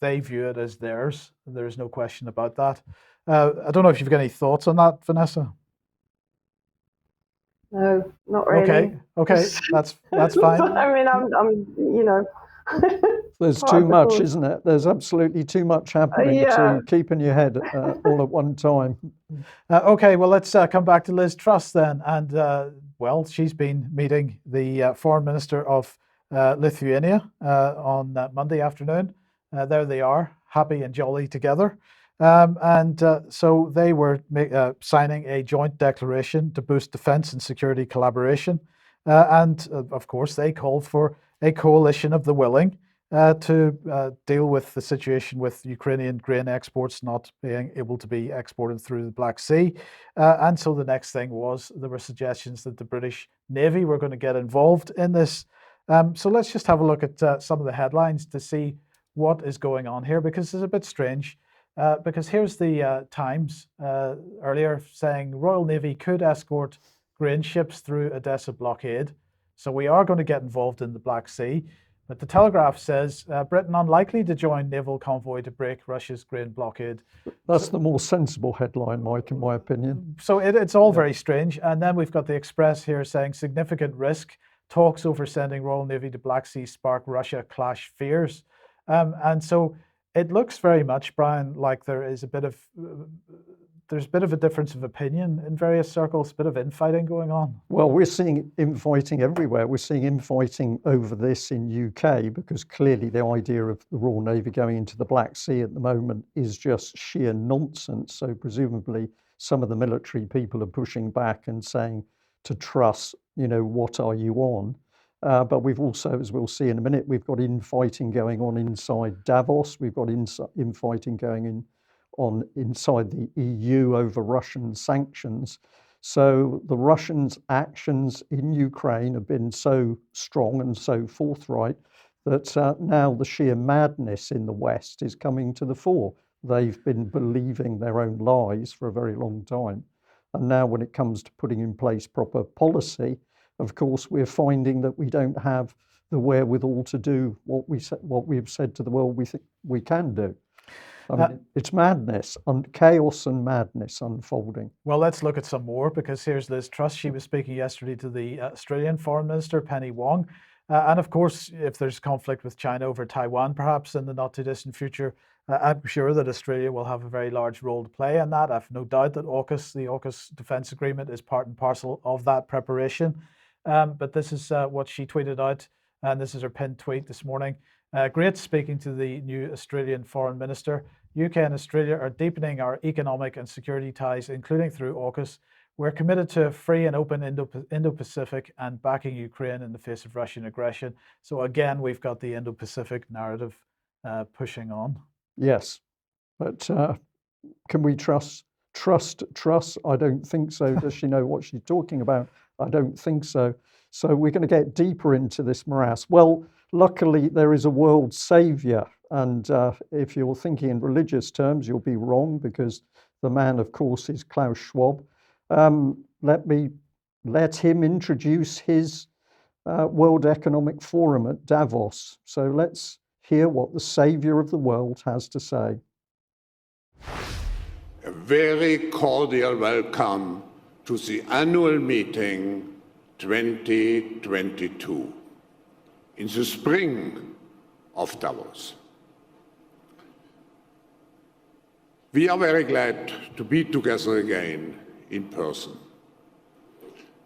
they view it as theirs. There's no question about that. I don't know if you've got any thoughts on that, Vanessa. No, not really. Okay, that's fine. I mean, I'm you know. There's part too of the much, course. isn't it? There's absolutely too much happening Yeah. to keep in your head all at one time. Okay, well, let's come back to Liz Truss then. And, well, she's been meeting the Foreign Minister of Lithuania on Monday afternoon. There they are, happy and jolly together. So they were signing a joint declaration to boost defense and security collaboration. Of course, they called for a coalition of the willing to deal with the situation with Ukrainian grain exports not being able to be exported through the Black Sea. And so the next thing was there were suggestions that the British Navy were going to get involved in this. So let's just have a look at some of the headlines to see what is going on here, because it's a bit strange. Because here's the Times earlier saying Royal Navy could escort grain ships through Odessa blockade. So we are going to get involved in the Black Sea. But the Telegraph says Britain unlikely to join naval convoy to break Russia's grain blockade. That's the more sensible headline, Mike, in my opinion. So it's all very strange. And then we've got the Express here saying significant risk. Talks over sending Royal Navy to Black Sea spark Russia clash fears. And so it looks very much, Brian, like there is a bit of a difference of opinion in various circles, a bit of infighting going on. Well, we're seeing infighting everywhere. We're seeing infighting over this in UK because clearly the idea of the Royal Navy going into the Black Sea at the moment is just sheer nonsense. So presumably some of the military people are pushing back and saying to Truss, what are you on? But we've also, as we'll see in a minute, we've got infighting going on inside Davos. We've got infighting going on inside the EU over Russian sanctions. So the Russians' actions in Ukraine have been so strong and so forthright that now the sheer madness in the West is coming to the fore. They've been believing their own lies for a very long time. And now when it comes to putting in place proper policy, of course, we're finding that we don't have the wherewithal to do what we've said to the world we think we can do. I mean, it's madness, chaos and madness unfolding. Well, let's look at some more, because here's Liz Truss. She was speaking yesterday to the Australian Foreign Minister, Penny Wong. And of course, if there's conflict with China over Taiwan, perhaps in the not too distant future, I'm sure that Australia will have a very large role to play in that. I've no doubt that the AUKUS defence agreement is part and parcel of that preparation. But this is what she tweeted out, and this is her pinned tweet this morning. Great speaking to the new Australian Foreign Minister. UK and Australia are deepening our economic and security ties, including through AUKUS. We're committed to a free and open Indo-Pacific and backing Ukraine in the face of Russian aggression. So again, we've got the Indo-Pacific narrative pushing on. Yes, but can we trust Truss? I don't think so. Does she know what she's talking about? I don't think so. So we're going to get deeper into this morass. Well, luckily there is a world saviour. And if you're thinking in religious terms, you'll be wrong, because the man, of course, is Klaus Schwab. Let him introduce his World Economic Forum at Davos. So let's hear what the saviour of the world has to say. A very cordial welcome to the annual meeting 2022 in the spring of Davos. We are very glad to be together again in person.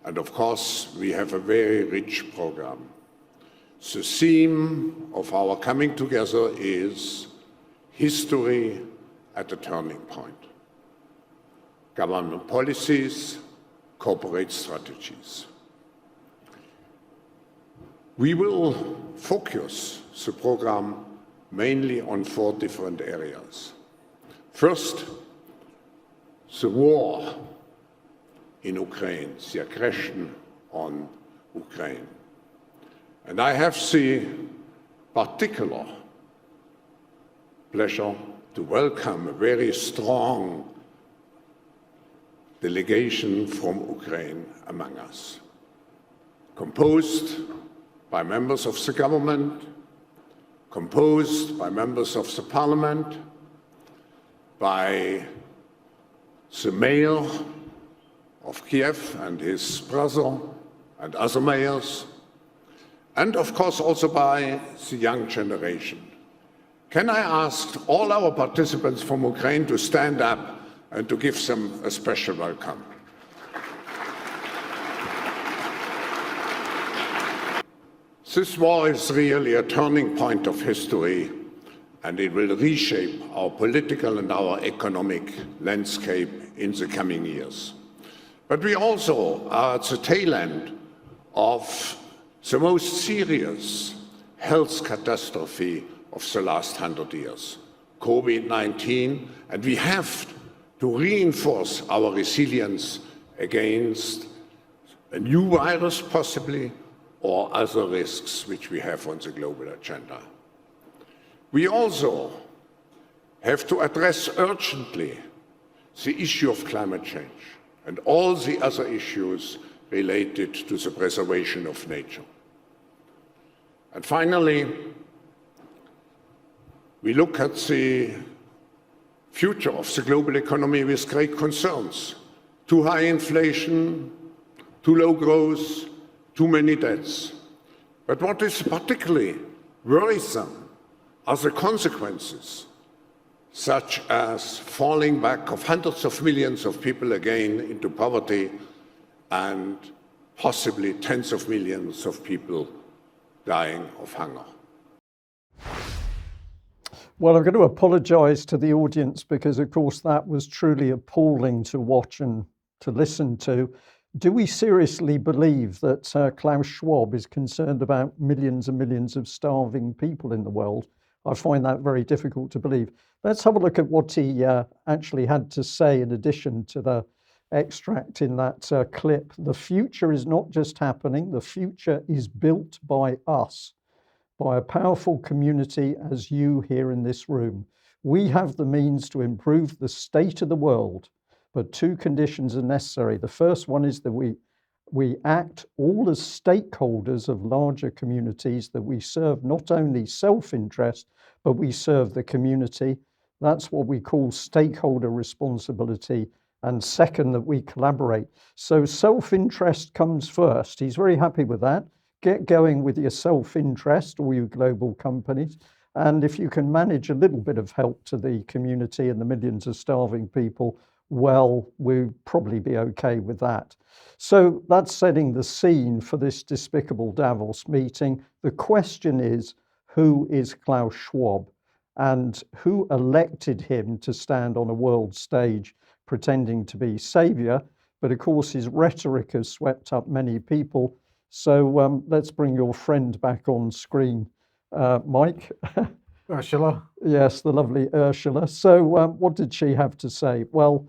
And of course, we have a very rich program. The theme of our coming together is history at a turning point. Government policies, corporate strategies. We will focus the program mainly on 4 different areas. First, the war in Ukraine, the aggression on Ukraine. And I have the particular pleasure to welcome a very strong delegation from Ukraine among us. composed by members of the government, composed by members of the parliament, by the mayor of Kiev and his brother and other mayors, and of course also by the young generation. Can I ask all our participants from Ukraine to stand up and to give them a special welcome? This war is really a turning point of history, and it will reshape our political and our economic landscape in the coming years. But we also are at the tail end of the most serious health catastrophe of the last 100 years, COVID-19, and we have to reinforce our resilience against a new virus possibly, or other risks which we have on the global agenda. We also have to address urgently the issue of climate change and all the other issues related to the preservation of nature. And finally, we look at the future of the global economy with great concerns. Too high inflation, too low growth, too many deaths. But what is particularly worrisome are the consequences, such as falling back of hundreds of millions of people again into poverty and possibly tens of millions of people dying of hunger. Well, I'm going to apologise to the audience because, of course, that was truly appalling to watch and to listen to. Do we seriously believe that Klaus Schwab is concerned about millions and millions of starving people in the world? I find that very difficult to believe. Let's have a look at what he actually had to say in addition to the extract in that clip. The future is not just happening, the future is built by us, by a powerful community as you here in this room. We have the means to improve the state of the world, but two conditions are necessary. The first one is that we act all as stakeholders of larger communities, that we serve not only self-interest, but we serve the community. That's what we call stakeholder responsibility. And second, that we collaborate. So self-interest comes first. He's very happy with that. Get going with your self-interest, all you global companies. And if you can manage a little bit of help to the community and the millions of starving people, well, we'll probably be okay with that. So that's setting the scene for this despicable Davos meeting. The question is, who is Klaus Schwab and who elected him to stand on a world stage pretending to be saviour? But of course, his rhetoric has swept up many people. So let's bring your friend back on screen, Mike. Ursula. Yes, the lovely Ursula. So what did she have to say? Well,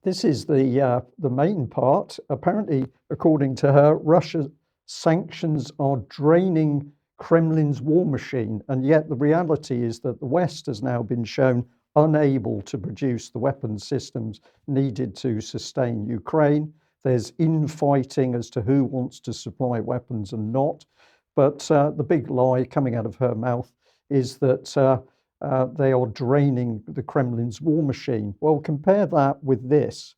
this is the main part. Apparently, according to her, Russia's sanctions are draining Kremlin's war machine. And yet the reality is that the West has now been shown unable to produce the weapons systems needed to sustain Ukraine. There's infighting as to who wants to supply weapons and not. But the big lie coming out of her mouth is that they are draining the Kremlin's war machine. Well, compare that with this.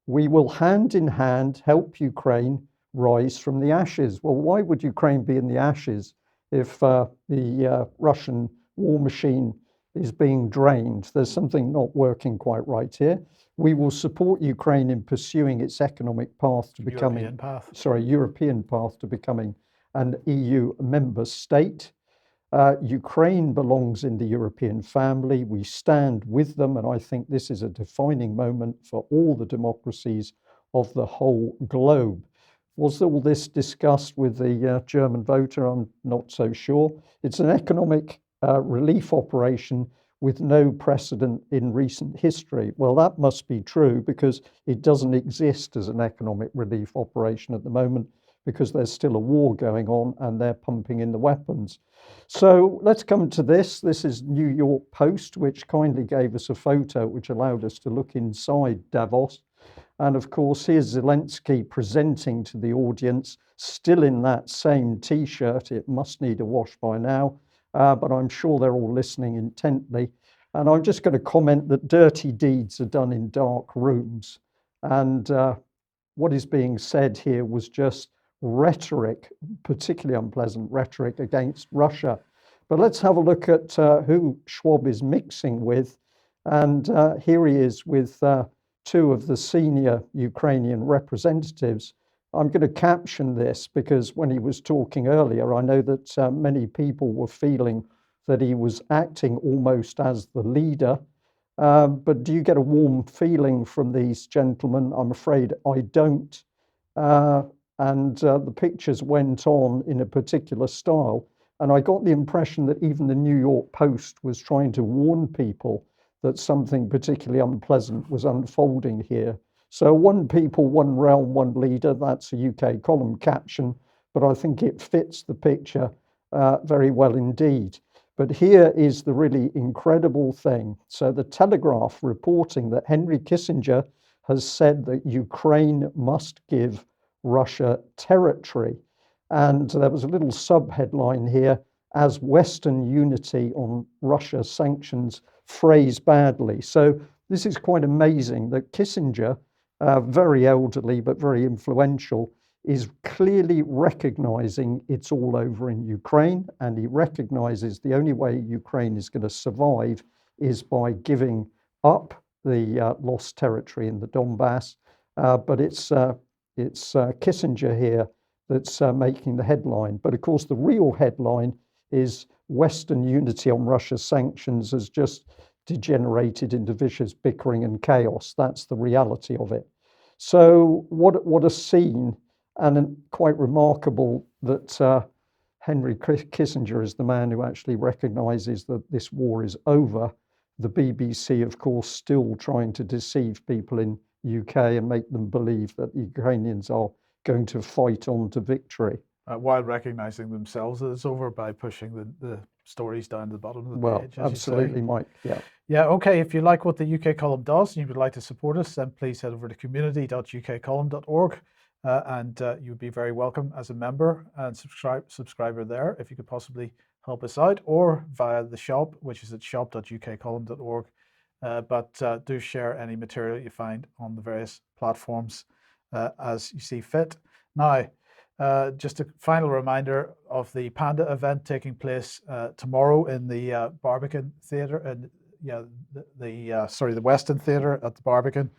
We will hand in hand help Ukraine rise from the ashes. Well, why would Ukraine be in the ashes if the Russian war machine is being drained? There's something not working quite right here. We will support Ukraine in pursuing its economic path to becoming European path to becoming an EU member state. Ukraine belongs in the European family. We stand with them, and I think this is a defining moment for all the democracies of the whole globe. Was all this discussed with the German voter? I'm not so sure. It's an economic relief operation with no precedent in recent history. Well, that must be true because it doesn't exist as an economic relief operation at the moment, because there's still a war going on and they're pumping in the weapons. So let's come to this. This is New York Post, which kindly gave us a photo which allowed us to look inside Davos. And of course, here's Zelensky presenting to the audience, still in that same T-shirt. It must need a wash by now, but I'm sure they're all listening intently. And I'm just going to comment that dirty deeds are done in dark rooms. And what is being said here was just rhetoric, particularly unpleasant rhetoric against Russia. But let's have a look at who Schwab is mixing with. And here he is with two of the senior Ukrainian representatives. I'm going to caption this because when he was talking earlier, I know that many people were feeling that he was acting almost as the leader. But do you get a warm feeling from these gentlemen? I'm afraid I don't. The pictures went on in a particular style. And I got the impression that even the New York Post was trying to warn people that something particularly unpleasant was unfolding here. So one people, one realm, one leader, that's a UK column caption, but I think it fits the picture very well indeed. But here is the really incredible thing. So the Telegraph reporting that Henry Kissinger has said that Ukraine must give Russia territory. And there was a little sub-headline here, as Western unity on Russia sanctions phrase badly. So this is quite amazing that Kissinger, very elderly but very influential, is clearly recognizing it's all over in Ukraine, and he recognizes the only way Ukraine is going to survive is by giving up the lost territory in the Donbass. But it's Kissinger here that's making the headline. But of course, the real headline is Western unity on Russia's sanctions has just degenerated into vicious bickering and chaos. That's the reality of it. So what a scene, and quite remarkable that Henry Kissinger is the man who actually recognizes that this war is over. The BBC, of course, still trying to deceive people in UK and make them believe that the Ukrainians are going to fight on to victory. While recognizing themselves that it's over by pushing the stories down to the bottom of the page. Absolutely, Mike. Yeah. Yeah, okay. If you like what the UK column does and you would like to support us, then please head over to community.ukcolumn.org and you would be very welcome as a member and subscriber there if you could possibly help us out, or via the shop, which is at shop.ukcolumn.org. But do share any material you find on the various platforms as you see fit. Now, just a final reminder of the Panda event taking place tomorrow in the Barbican Theatre, and the Weston Theatre at the Barbican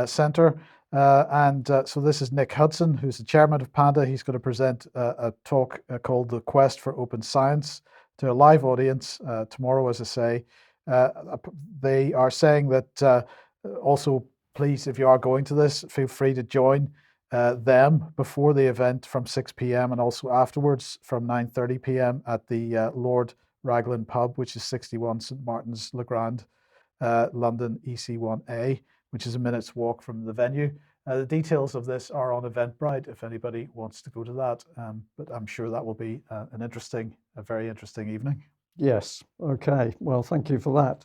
Centre. So this is Nick Hudson, who's the chairman of Panda. He's going to present a talk called The Quest for Open Science to a live audience tomorrow, as I say. They are saying that also, please, if you are going to this, feel free to join them before the event from 6 p.m. and also afterwards from 9:30 p.m. at the Lord Raglan Pub, which is 61 St Martin's Le Grand, London EC1A, which is a minute's walk from the venue. The details of this are on Eventbrite if anybody wants to go to that, but I'm sure that will be a very interesting evening. Yes. Okay. Well, thank you for that.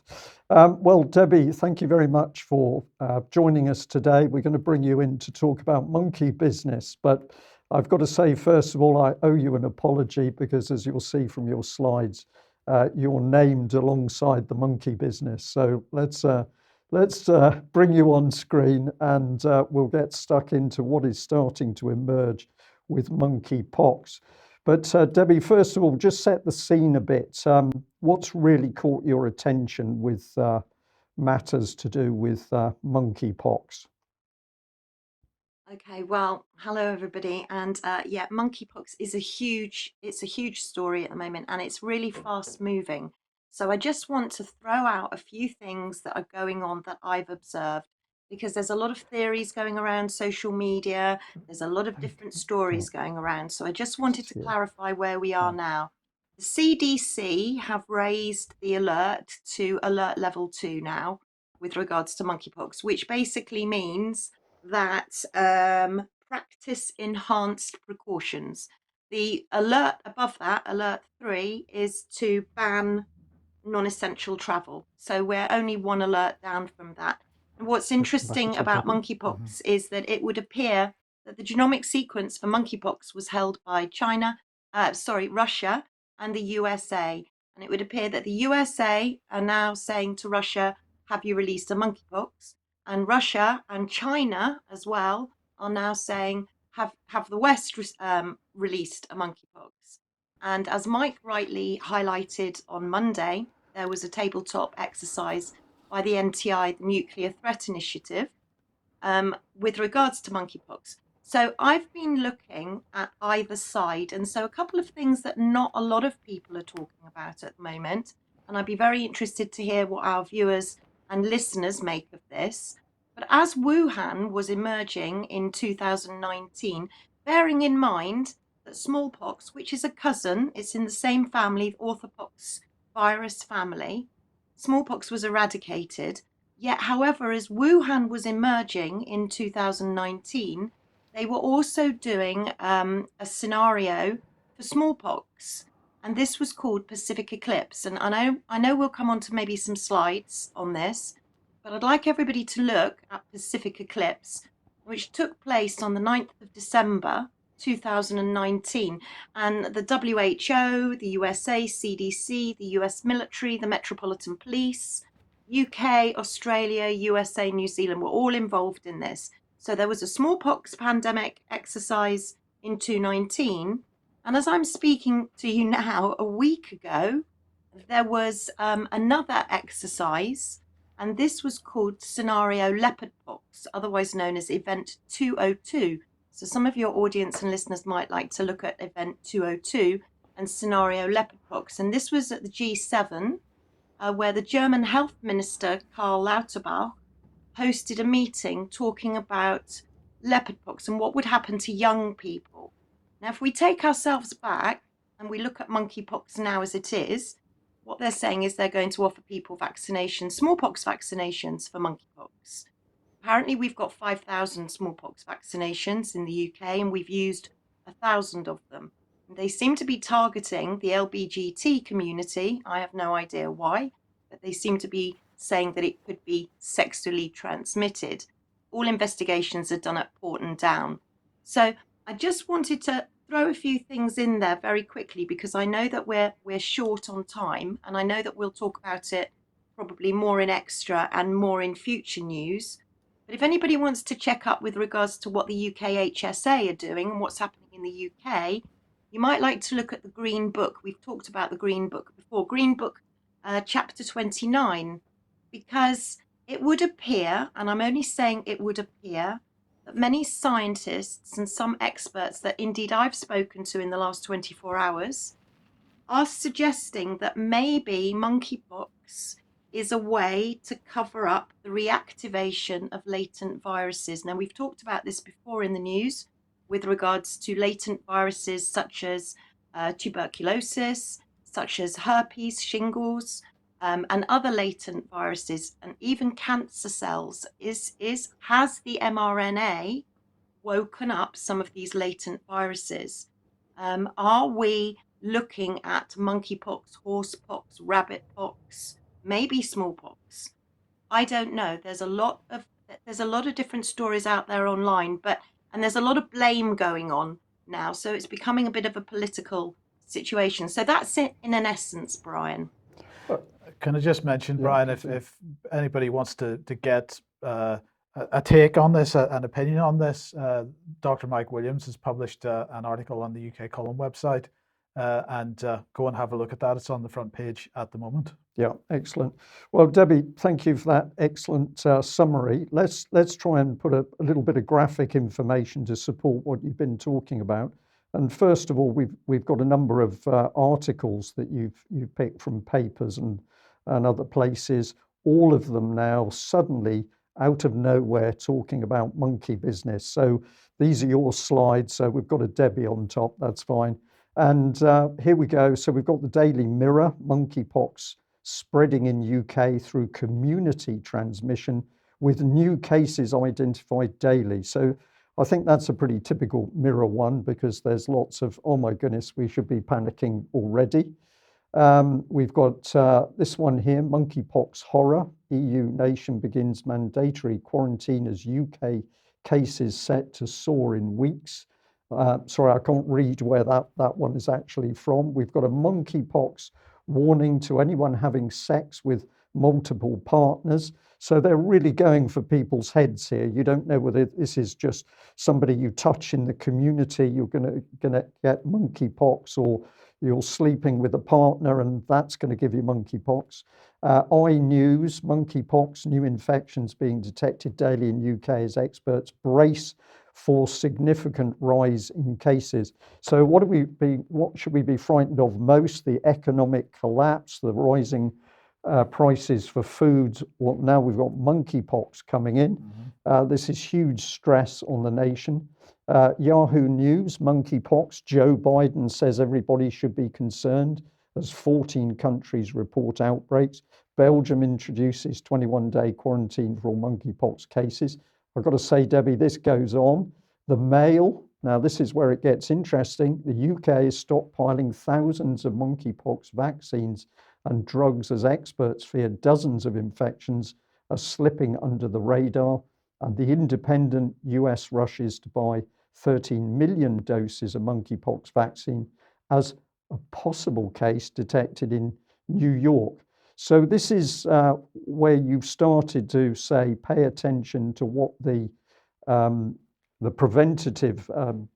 Well, Debbie, thank you very much for joining us today. We're going to bring you in to talk about monkey business, but I've got to say, first of all, I owe you an apology because, as you'll see from your slides, you're named alongside the monkey business. So let's bring you on screen and we'll get stuck into what is starting to emerge with monkeypox. But Debbie, first of all, just set the scene a bit. What's really caught your attention with matters to do with monkeypox? Okay, well, hello everybody, and yeah, monkeypox is a huge story at the moment, and it's really fast moving. So I just want to throw out a few things that are going on that I've observed, because there's a lot of theories going around social media, there's a lot of different stories going around. So I just wanted to clarify where we are now. The CDC have raised the alert to alert level 2 now with regards to monkeypox, which basically means that practice enhanced precautions. The alert above that, alert 3, is to ban non-essential travel. So we're only one alert down from that. What's interesting about monkeypox is that it would appear that the genomic sequence for monkeypox was held by Russia and the USA. And it would appear that the USA are now saying to Russia, have you released a monkeypox? And Russia and China as well are now saying, have the West released a monkeypox? And as Mike rightly highlighted on Monday, there was a tabletop exercise by the NTI, the Nuclear Threat Initiative, with regards to monkeypox. So I've been looking at either side. And so a couple of things that not a lot of people are talking about at the moment. And I'd be very interested to hear what our viewers and listeners make of this. But as Wuhan was emerging in 2019, bearing in mind that smallpox, which is a cousin, it's in the same family, orthopox virus family, smallpox was eradicated. Yet, however, as Wuhan was emerging in 2019, they were also doing a scenario for smallpox, and this was called Pacific Eclipse. And I know we'll come on to maybe some slides on this, but I'd like everybody to look at Pacific Eclipse, which took place on the 9th of December 2019. And the WHO, the USA, CDC, the US military, the Metropolitan Police, UK, Australia, USA, New Zealand were all involved in this. So there was a smallpox pandemic exercise in 2019. And as I'm speaking to you now, a week ago, there was another exercise, and this was called Scenario Leopardpox, otherwise known as Event 202. So some of your audience and listeners might like to look at Event 202 and Scenario Leopardpox. And this was at the G7, where the German health minister, Karl Lauterbach, hosted a meeting talking about leopardpox and what would happen to young people. Now, if we take ourselves back and we look at monkeypox now as it is, what they're saying is they're going to offer people vaccinations, smallpox vaccinations for monkeypox. Apparently, we've got 5,000 smallpox vaccinations in the UK, and we've used 1,000 of them. They seem to be targeting the LBGT community. I have no idea why, but they seem to be saying that it could be sexually transmitted. All investigations are done at Porton Down. So I just wanted to throw a few things in there very quickly, because I know that we're short on time, and I know that we'll talk about it probably more in extra and more in future news. But if anybody wants to check up with regards to what the UK HSA are doing and what's happening in the UK, you might like to look at the Green Book. We've talked about the Green Book before. Green Book, chapter 29, because it would appear, and I'm only saying it would appear, that many scientists and some experts that indeed I've spoken to in the last 24 hours are suggesting that maybe monkeypox is a way to cover up the reactivation of latent viruses. Now, we've talked about this before in the news with regards to latent viruses such as tuberculosis, such as herpes, shingles, and other latent viruses, and even cancer cells. Has the mRNA woken up some of these latent viruses? Are we looking at monkeypox, horsepox, rabbitpox, maybe smallpox? I don't know. There's a lot of different stories out there online, and there's a lot of blame going on now. So it's becoming a bit of a political situation. So that's it in an essence, Brian. Can I just mention, Brian, if anybody wants to get a take on this, an opinion on this, Dr. Mike Williams has published an article on the UK Column website, and go and have a look at that. It's on the front page at the moment. Yeah, excellent. Well, Debbie, thank you for that excellent summary. Let's try and put a little bit of graphic information to support what you've been talking about. And first of all, we've got a number of articles that you've picked from papers and other places. All of them now suddenly out of nowhere talking about monkey business. So these are your slides. So we've got a Debbie on top. That's fine. And here we go. So we've got the Daily Mirror, monkeypox spreading in UK through community transmission with new cases identified daily. So I think that's a pretty typical Mirror one, because there's lots of, oh my goodness, we should be panicking already. We've got this one here, monkeypox horror. EU nation begins mandatory quarantine as UK cases set to soar in weeks. Sorry, I can't read where that one is actually from. We've got a monkeypox warning to anyone having sex with multiple partners. So they're really going for people's heads here. You don't know whether this is just somebody you touch in the community, you're going to get monkeypox, or you're sleeping with a partner and that's going to give you monkeypox. iNews, monkeypox, new infections being detected daily in UK as experts brace for significant rise in cases. So what should we be frightened of most? The economic collapse, the rising prices for food. Well, now we've got monkeypox coming in. This is huge stress on the nation. Yahoo News, monkeypox. Joe Biden says everybody should be concerned as 14 countries report outbreaks. Belgium introduces 21-day quarantine for all monkeypox cases. I've got to say, Debbie, this goes on. The Mail, now this is where it gets interesting. The UK is stockpiling thousands of monkeypox vaccines and drugs as experts fear dozens of infections are slipping under the radar. And the Independent US rushes to buy 13 million doses of monkeypox vaccine as a possible case detected in New York. So this is where you've started to say, pay attention to what the preventative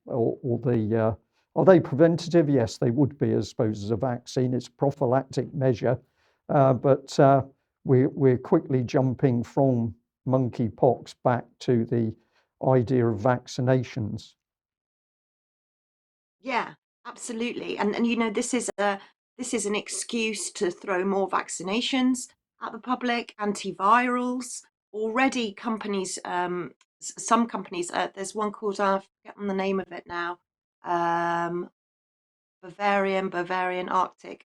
or the are they preventative? Yes, they would be, I suppose, as a vaccine. It's a prophylactic measure, but we're quickly jumping from monkeypox back to the idea of vaccinations. Yeah, absolutely. And you know, this is an excuse to throw more vaccinations at the public, antivirals. Already companies, some companies, there's one called, I've forgotten the name of it now, Bavarian Arctic.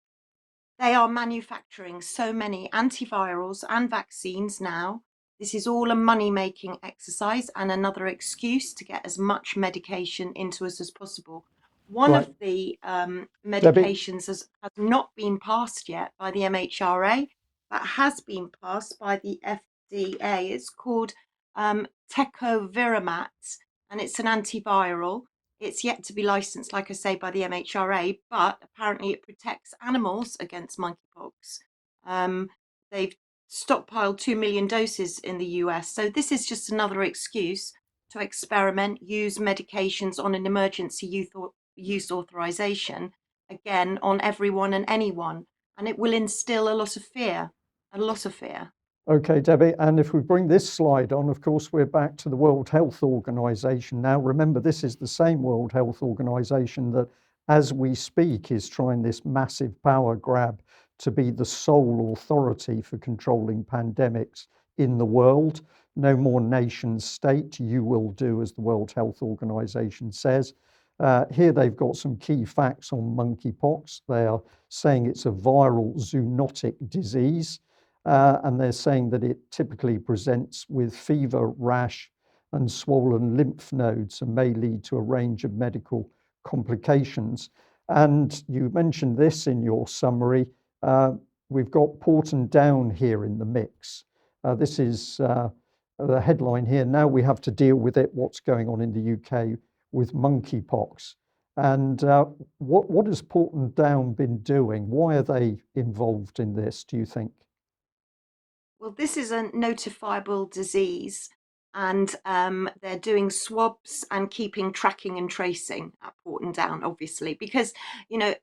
They are manufacturing so many antivirals and vaccines now. This is all a money-making exercise and another excuse to get as much medication into us as possible. One Right. of the medications has not been passed yet by the MHRA, but has been passed by the FDA. It's called tecovirimat, and it's an antiviral. It's yet to be licensed, like I say, by the MHRA, but apparently it protects animals against monkeypox. They've stockpiled 2 million doses in the US. So this is just another excuse to experiment, use medications on an emergency use authorization, again, on everyone and anyone. And it will instill a lot of fear, a lot of fear. Okay, Debbie, and if we bring this slide on, of course, we're back to the World Health Organization now. Remember, this is the same World Health Organization that, as we speak, is trying this massive power grab to be the sole authority for controlling pandemics in the world. No more nation state, you will do as the World Health Organization says. Here they've got some key facts on monkeypox. They are saying it's a viral zoonotic disease. And they're saying that it typically presents with fever, rash, and swollen lymph nodes and may lead to a range of medical complications. And you mentioned this in your summary. We've got Porton Down here in the mix. This is the headline here. Now we have to deal with it, what's going on in the UK with monkeypox. And what has Porton Down been doing? Why are they involved in this, do you think? Well, this is a notifiable disease, and they're doing swabs and keeping tracking and tracing at Porton Down, obviously, because, you know,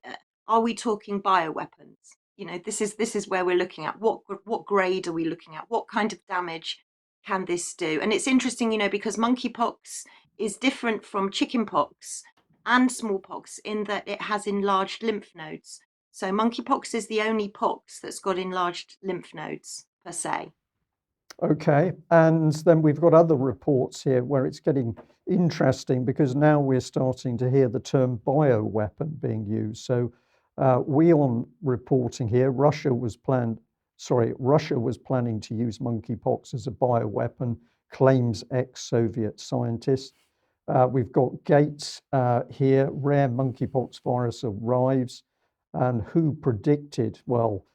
are we talking bioweapons? You know, this is where we're looking at what grade are we looking at? What kind of damage can this do? And it's interesting, you know, because monkeypox is different from chickenpox and smallpox in that it has enlarged lymph nodes. So monkeypox is the only pox that's got enlarged lymph nodes per se. Okay, and then we've got other reports here where it's getting interesting because now we're starting to hear the term bioweapon being used. So WION reporting here, Russia was planning to use monkeypox as a bioweapon, claims ex-Soviet scientist. We've got Gates here, rare monkeypox virus arrives. and who predicted. Well,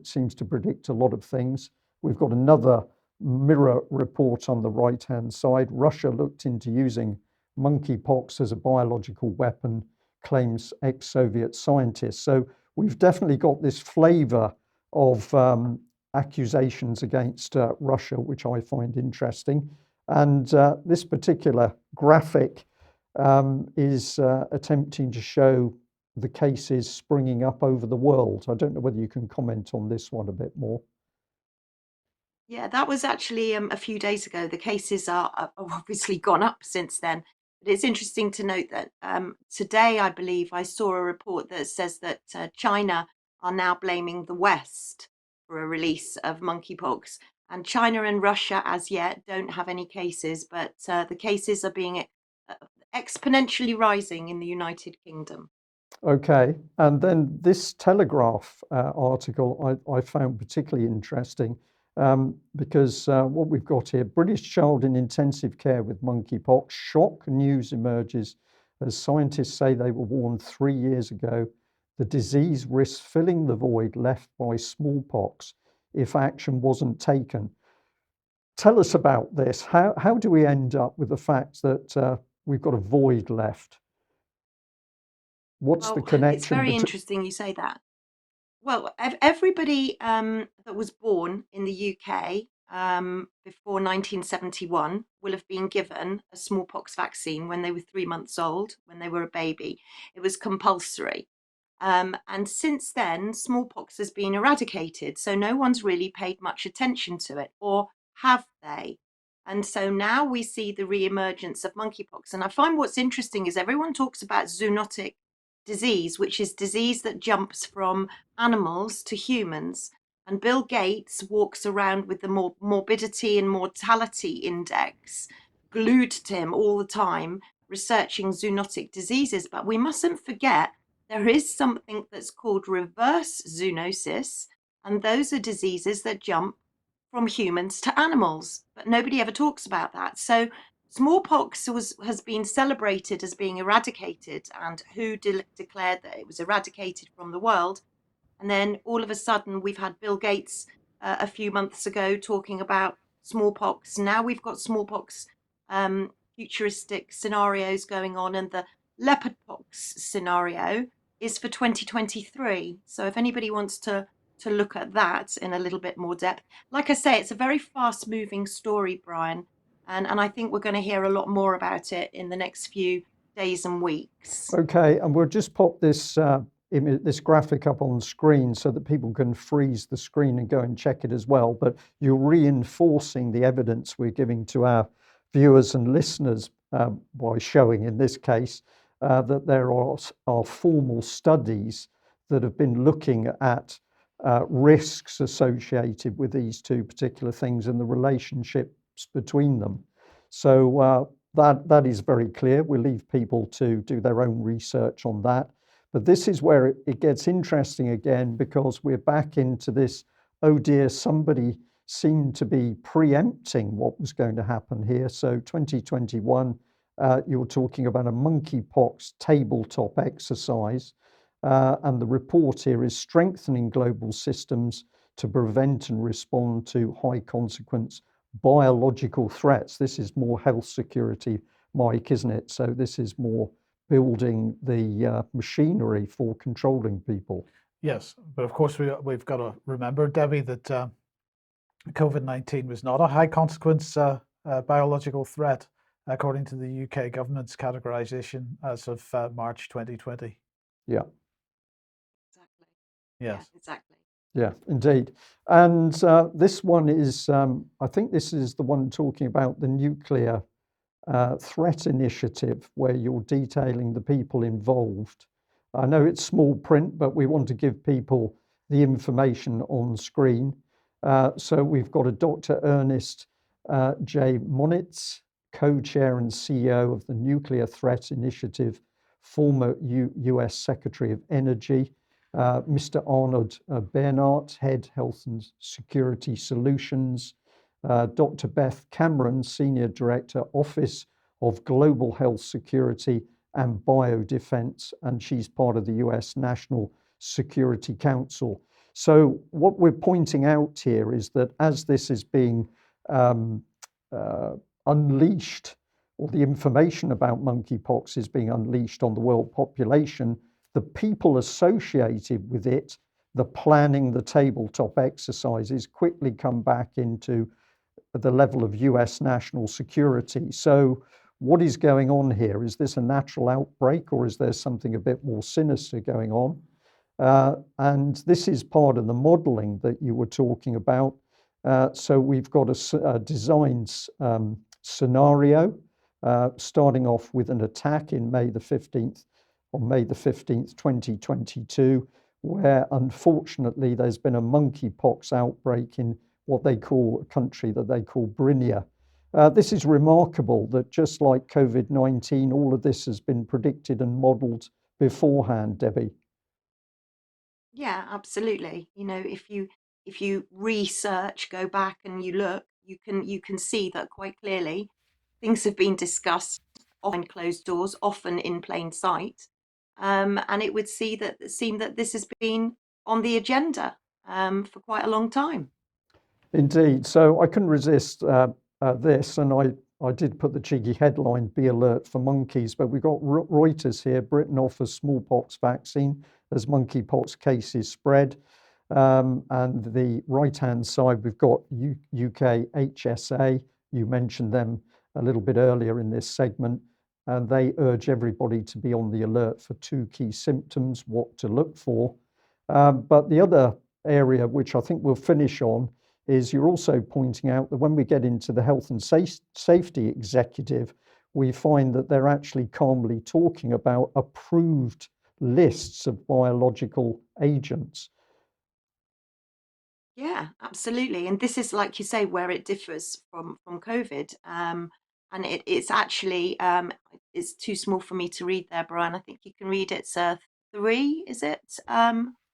seems to predict a lot of things. We've got another mirror report on the right-hand side. Russia looked into using monkeypox as a biological weapon, claims ex-Soviet scientists. So we've definitely got this flavor of accusations against Russia, which I find interesting. And this particular graphic is attempting to show the cases springing up over the world. I don't know whether you can comment on this one a bit more. Yeah, that was actually a few days ago. The cases are obviously gone up since then. But it's interesting to note that today, I believe, I saw a report that says that China are now blaming the West for a release of monkeypox. And China and Russia, as yet, don't have any cases, but the cases are being exponentially rising in the United Kingdom. Okay, and then this Telegraph article I found particularly interesting because what we've got here, British child in intensive care with monkeypox, shock news emerges as scientists say they were warned 3 years ago the disease risks filling the void left by smallpox if action wasn't taken. Tell us about this. How do we end up with the fact that we've got a void left? What's the connection? It's very interesting you say that. Well, everybody that was born in the UK before 1971 will have been given a smallpox vaccine when they were 3 months old, when they were a baby. It was compulsory. And since then, smallpox has been eradicated. So no one's really paid much attention to it, or have they? And so now we see the re-emergence of monkeypox. And I find what's interesting is everyone talks about zoonotic disease, which is disease that jumps from animals to humans. And Bill Gates walks around with the morbidity and mortality index glued to him all the time, researching zoonotic diseases. But we mustn't forget there is something that's called reverse zoonosis, and those are diseases that jump from humans to animals, but nobody ever talks about that. So smallpox has been celebrated as being eradicated, and WHO declared that it was eradicated from the world. And then all of a sudden, we've had Bill Gates a few months ago talking about smallpox. Now we've got smallpox futuristic scenarios going on, and the leopard pox scenario is for 2023. So if anybody wants to look at that in a little bit more depth, like I say, it's a very fast moving story, Brian. And I think we're going to hear a lot more about it in the next few days and weeks. Okay, and we'll just pop this this graphic up on screen so that people can freeze the screen and go and check it as well. But you're reinforcing the evidence we're giving to our viewers and listeners by showing, in this case, that there are formal studies that have been looking at risks associated with these two particular things and the relationships between them. So that is very clear. We'll leave people to do their own research on that. But this is where it gets interesting again, because we're back into this, oh dear, somebody seemed to be preempting what was going to happen here. So 2021, you're talking about a monkeypox tabletop exercise. And the report here is strengthening global systems to prevent and respond to high consequence biological threats. This is more health security, Mike, isn't it? So this is more building the machinery for controlling people. Yes, but of course we've got to remember, Debbie, that COVID-19 was not a high consequence biological threat, according to the UK government's categorization as of March 2020. Yeah. Exactly. Yes. Yeah, exactly. Yeah, indeed. And this one is, I think this is the one talking about the nuclear threat initiative, where you're detailing the people involved. I know it's small print, but we want to give people the information on screen. So we've got a Dr. Ernest J. Monitz, co-chair and CEO of the Nuclear Threat Initiative, former US Secretary of Energy, Mr. Arnold Bernhardt, Head Health and Security Solutions, Dr. Beth Cameron, Senior Director, Office of Global Health Security and Biodefense, and she's part of the US National Security Council. So what we're pointing out here is that as this is being unleashed, or the information about monkeypox is being unleashed on the world population, the people associated with it, the planning, the tabletop exercises, quickly come back into the level of US national security. So what is going on here? Is this a natural outbreak, or is there something a bit more sinister going on? And this is part of the modeling that you were talking about. So we've got a design scenario starting off with an attack in May the 15th, 2022, where unfortunately there's been a monkeypox outbreak in what they call a country that they call Brinia. This is remarkable that just like COVID-19, all of this has been predicted and modeled beforehand, Debbie. Yeah, absolutely. You know, if you research, go back and you look, you can see that quite clearly things have been discussed behind closed doors, often in plain sight. And it would seem that this has been on the agenda for quite a long time. Indeed. So I couldn't resist this, and I did put the cheeky headline, "Be alert for monkeys," but we've got Reuters here. Britain offers smallpox vaccine as monkeypox cases spread. And the right-hand side, we've got UK HSA. You mentioned them a little bit earlier in this segment, and they urge everybody to be on the alert for two key symptoms, what to look for. But the other area, which I think we'll finish on, is you're also pointing out that when we get into the health and safety executive, we find that they're actually calmly talking about approved lists of biological agents. Yeah, absolutely. And this is, like you say, where it differs from COVID. And it's actually it's too small for me to read there, Brian. I think you can read it. It's 3, is it?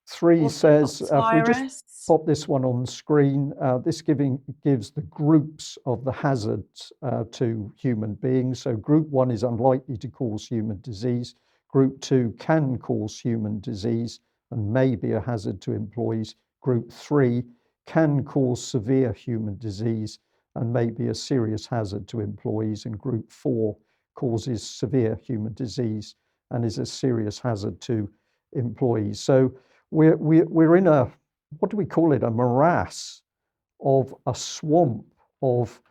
3 says, if we just virus. pop this one on screen, this gives the groups of the hazards to human beings. So group 1 is unlikely to cause human disease. Group 2 can cause human disease and may be a hazard to employees. Group 3 can cause severe human disease and may be a serious hazard to employees. And Group 4 causes severe human disease and is a serious hazard to employees. So we're in a, what do we call it, a morass of a swamp of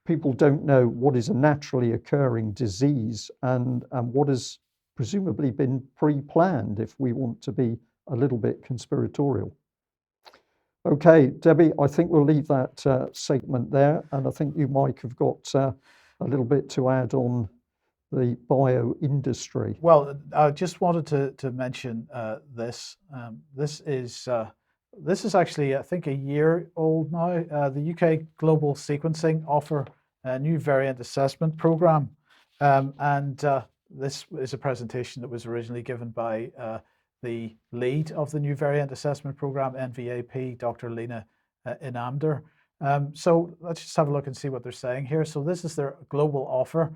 people don't know what is a naturally occurring disease and what has presumably been pre-planned, if we want to be a little bit conspiratorial. Okay, Debbie, I think we'll leave that segment there, and I think you, Mike, have got a little bit to add on the bio industry. Well, I just wanted to mention this. This is actually, I think, a year old now. The UK Global Sequencing offer a new variant assessment program, and this is a presentation that was originally given by the lead of the new variant assessment program, NVAP, Dr. Lena Inamder. So let's just have a look and see what they're saying here. So this is their global offer.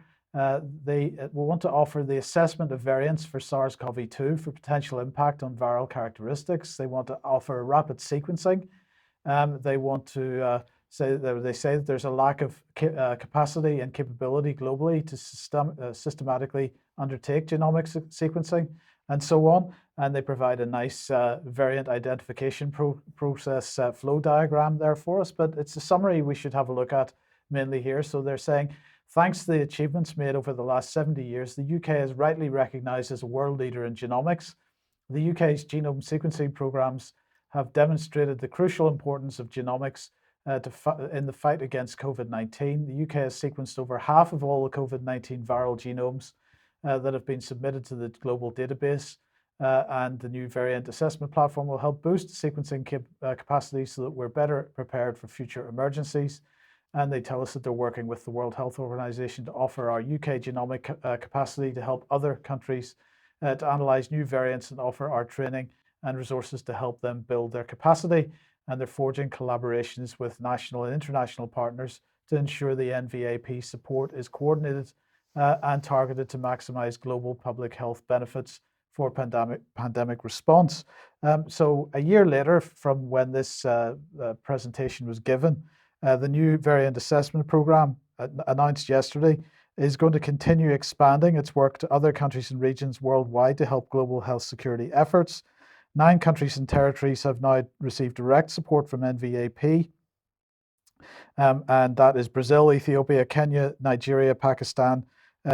They will want to offer the assessment of variants for SARS-CoV-2 for potential impact on viral characteristics. They want to offer rapid sequencing. They want to say that there's a lack of capacity and capability globally to systematically undertake genomic sequencing and so on. And they provide a nice variant identification process flow diagram there for us. But it's a summary we should have a look at mainly here. So they're saying, thanks to the achievements made over the last 70 years, the UK is rightly recognised as a world leader in genomics. The UK's genome sequencing programmes have demonstrated the crucial importance of genomics in the fight against COVID-19. The UK has sequenced over half of all the COVID-19 viral genomes that have been submitted to the global database. And the new variant assessment platform will help boost sequencing capacity so that we're better prepared for future emergencies. And they tell us that they're working with the World Health Organization to offer our UK genomic capacity to help other countries to analyze new variants and offer our training and resources to help them build their capacity. And they're forging collaborations with national and international partners to ensure the NVAP support is coordinated and targeted to maximize global public health benefits for pandemic response. So a year later from when this presentation was given, the new variant assessment program announced yesterday is going to continue expanding its work to other countries and regions worldwide to help global health security efforts. 9 countries and territories have now received direct support from NVAP, and that is Brazil, Ethiopia, Kenya, Nigeria, Pakistan,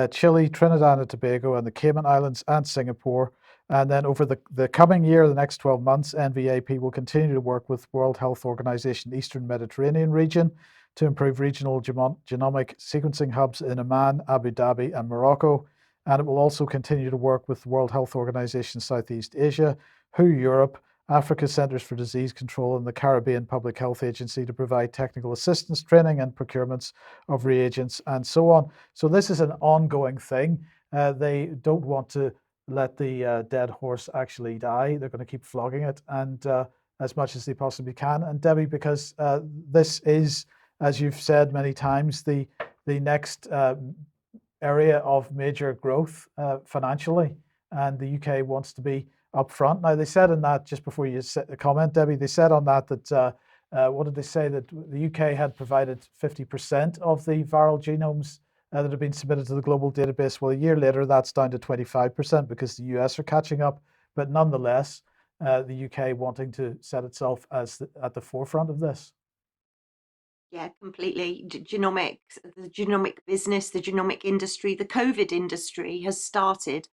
Chile, Trinidad and Tobago, and the Cayman Islands, and Singapore. And then over the coming year, the next 12 months, NVAP will continue to work with World Health Organization Eastern Mediterranean region to improve regional genomic sequencing hubs in Oman, Abu Dhabi, and Morocco. And it will also continue to work with the World Health Organization Southeast Asia, WHO Europe, Africa Centers for Disease Control, and the Caribbean Public Health Agency to provide technical assistance, training, and procurements of reagents, and so on. So this is an ongoing thing. They don't want to let the dead horse actually die. They're going to keep flogging it, and as much as they possibly can. And Debbie, because this is, as you've said many times, the next area of major growth financially, and the UK wants to be up front. Now, they said in that, just before you comment, Debbie, they said on that what did they say? That the UK had provided 50% of the viral genomes that have been submitted to the global database. Well, a year later, that's down to 25% because the US are catching up. But nonetheless, the UK wanting to set itself as at the forefront of this. Yeah, completely. Genomics, the genomic business, the genomic industry, the COVID industry has started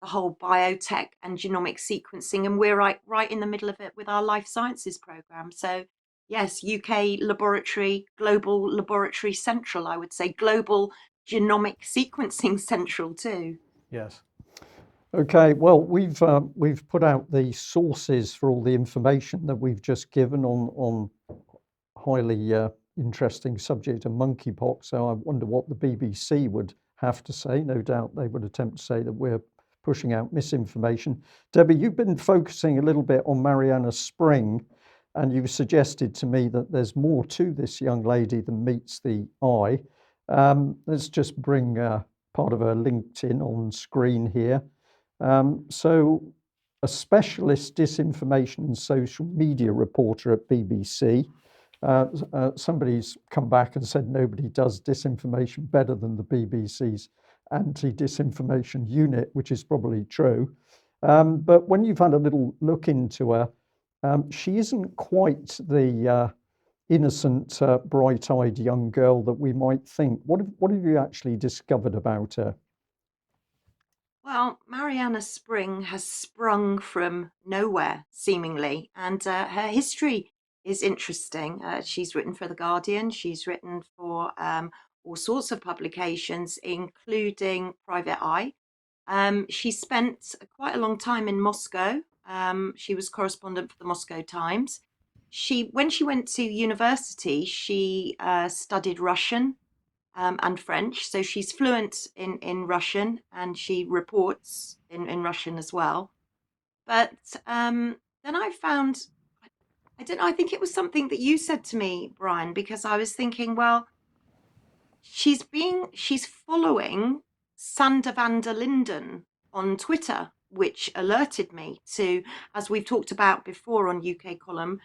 the whole biotech and genomic sequencing, and we're right in the middle of it with our life sciences program. So yes, UK laboratory, global laboratory central, I would say, global genomic sequencing central too. Yes. Okay, well, we've put out the sources for all the information that we've just given on highly interesting subject of monkeypox. So I wonder what the BBC would have to say. No doubt they would attempt to say that we're pushing out misinformation. Debbie, you've been focusing a little bit on Mariana Spring, and you've suggested to me that there's more to this young lady than meets the eye. Let's just bring part of her LinkedIn on screen here. So a specialist disinformation and social media reporter at BBC. Somebody's come back and said nobody does disinformation better than the BBC's anti-disinformation unit, which is probably true. But when you've had a little look into her, she isn't quite the innocent, bright-eyed young girl that we might think. What have you actually discovered about her? Well, Mariana Spring has sprung from nowhere, seemingly, and her history is interesting. She's written for The Guardian, she's written for all sorts of publications, including Private Eye. She spent quite a long time in Moscow. She was correspondent for the Moscow Times. When she went to university, she studied Russian and French. So she's fluent in Russian, and she reports in Russian as well. But then I found, I don't know, I think it was something that you said to me, Brian, because I was thinking, well, she's following Sander van der Linden on Twitter, which alerted me to, as we've talked about before on UK Column,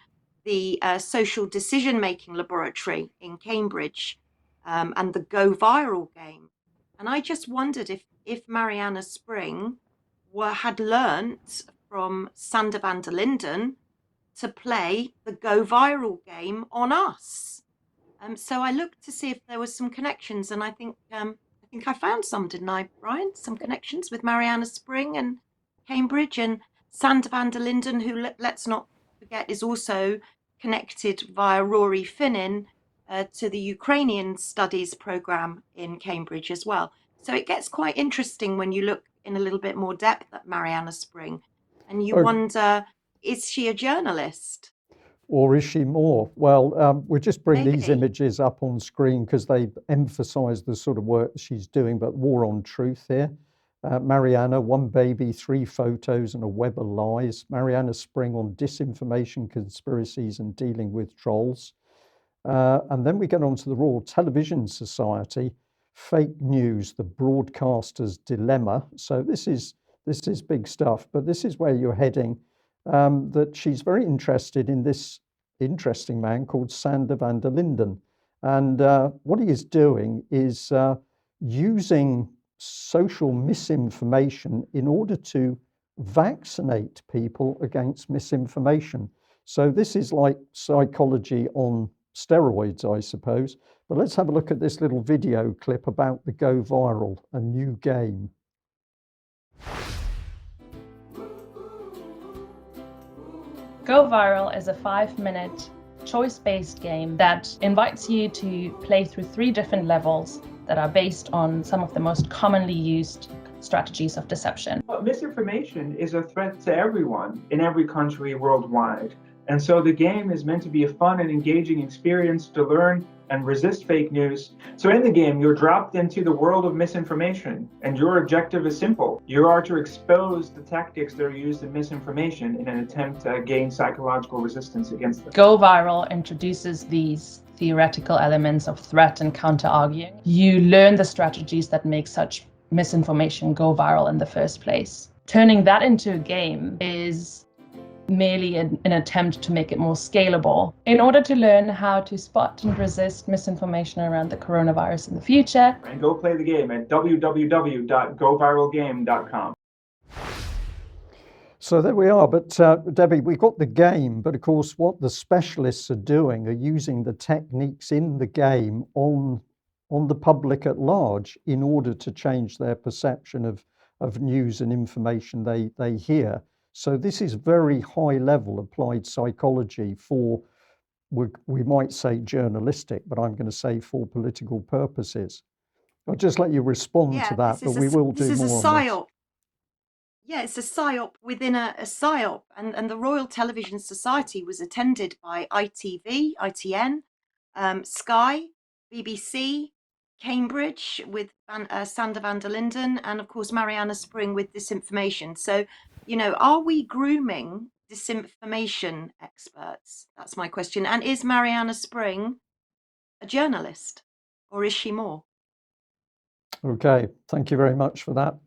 the social decision-making laboratory in Cambridge, and the Go Viral game. And I just wondered if Mariana Spring had learnt from Sander van der Linden to play the Go Viral game on us. So I looked to see if there was some connections, and I think I found some, didn't I, Brian? Some connections with Mariana Spring and Cambridge, and Sander van der Linden, who, let's not forget, is also connected via Rory Finnin to the Ukrainian Studies program in Cambridge as well. So it gets quite interesting when you look in a little bit more depth at Mariana Spring, and you wonder, is she a journalist? Or is she more? Well, we'll just bring Maybe. these images up on screen because they emphasize the sort of work she's doing, but War on Truth here. Mariana, one baby, 3 photos, and a web of lies. Mariana Spring on disinformation, conspiracies, and dealing with trolls. And then we get on to the Royal Television Society, fake news, the broadcaster's dilemma. So this is This is big stuff, but this is where you're heading. That she's very interested in this interesting man called Sander van der Linden. And what he is doing is using social misinformation in order to vaccinate people against misinformation. So this is like psychology on steroids, I suppose. But let's have a look at this little video clip about the Go Viral, a new game. Go Viral is a 5-minute choice-based game that invites you to play through 3 different levels that are based on some of the most commonly used strategies of deception. Misinformation is a threat to everyone in every country worldwide. And so the game is meant to be a fun and engaging experience to learn and resist fake news. So in the game, you're dropped into the world of misinformation, and your objective is simple. You are to expose the tactics that are used in misinformation in an attempt to gain psychological resistance against them. Go Viral introduces these theoretical elements of threat and counter-arguing. You learn the strategies that make such misinformation go viral in the first place. Turning that into a game is merely an attempt to make it more scalable. In order to learn how to spot and resist misinformation around the coronavirus in the future, And go play the game at www.goviralgame.com. So there we are. But Debbie, we got the game, but of course what the specialists are doing are using the techniques in the game on the public at large in order to change their perception of news and information they hear. So this is very high level applied psychology for, we might say journalistic, but I'm going to say for political purposes. I'll just let you respond to that, but we will do more on this. Yeah, it's a PSYOP within a PSYOP. And the Royal Television Society was attended by ITV, ITN, Sky, BBC, Cambridge with Sander van der Linden, and of course Mariana Spring with disinformation. So, you know, are we grooming disinformation experts? That's my question. And is Mariana Spring a journalist, or is she more? Okay, thank you very much for that.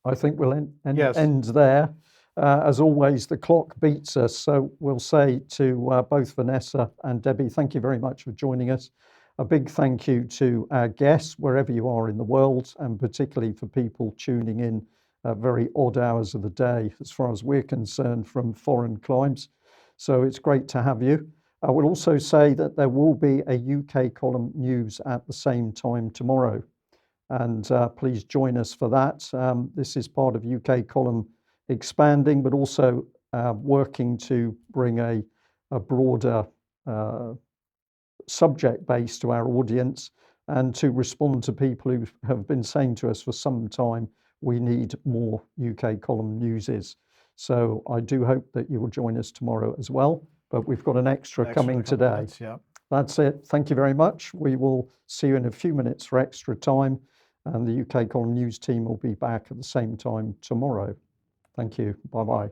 I think we'll Yes. end there. As always, the clock beats us, so we'll say to both Vanessa and Debbie, thank you very much for joining us. A big thank you to our guests, wherever you are in the world, and particularly for people tuning in at very odd hours of the day, as far as we're concerned, from foreign climes. So it's great to have you. I will also say that there will be a UK column news at the same time tomorrow. And please join us for that. This is part of UK column expanding, but also working to bring a broader subject base to our audience and to respond to people who have been saying to us for some time, we need more UK column newses. So I do hope that you will join us tomorrow as well, but we've got an extra coming today. Minutes, yeah. That's it. Thank you very much. We will see you in a few minutes for extra time, and the UK column news team will be back at the same time tomorrow. Thank you. Bye-bye.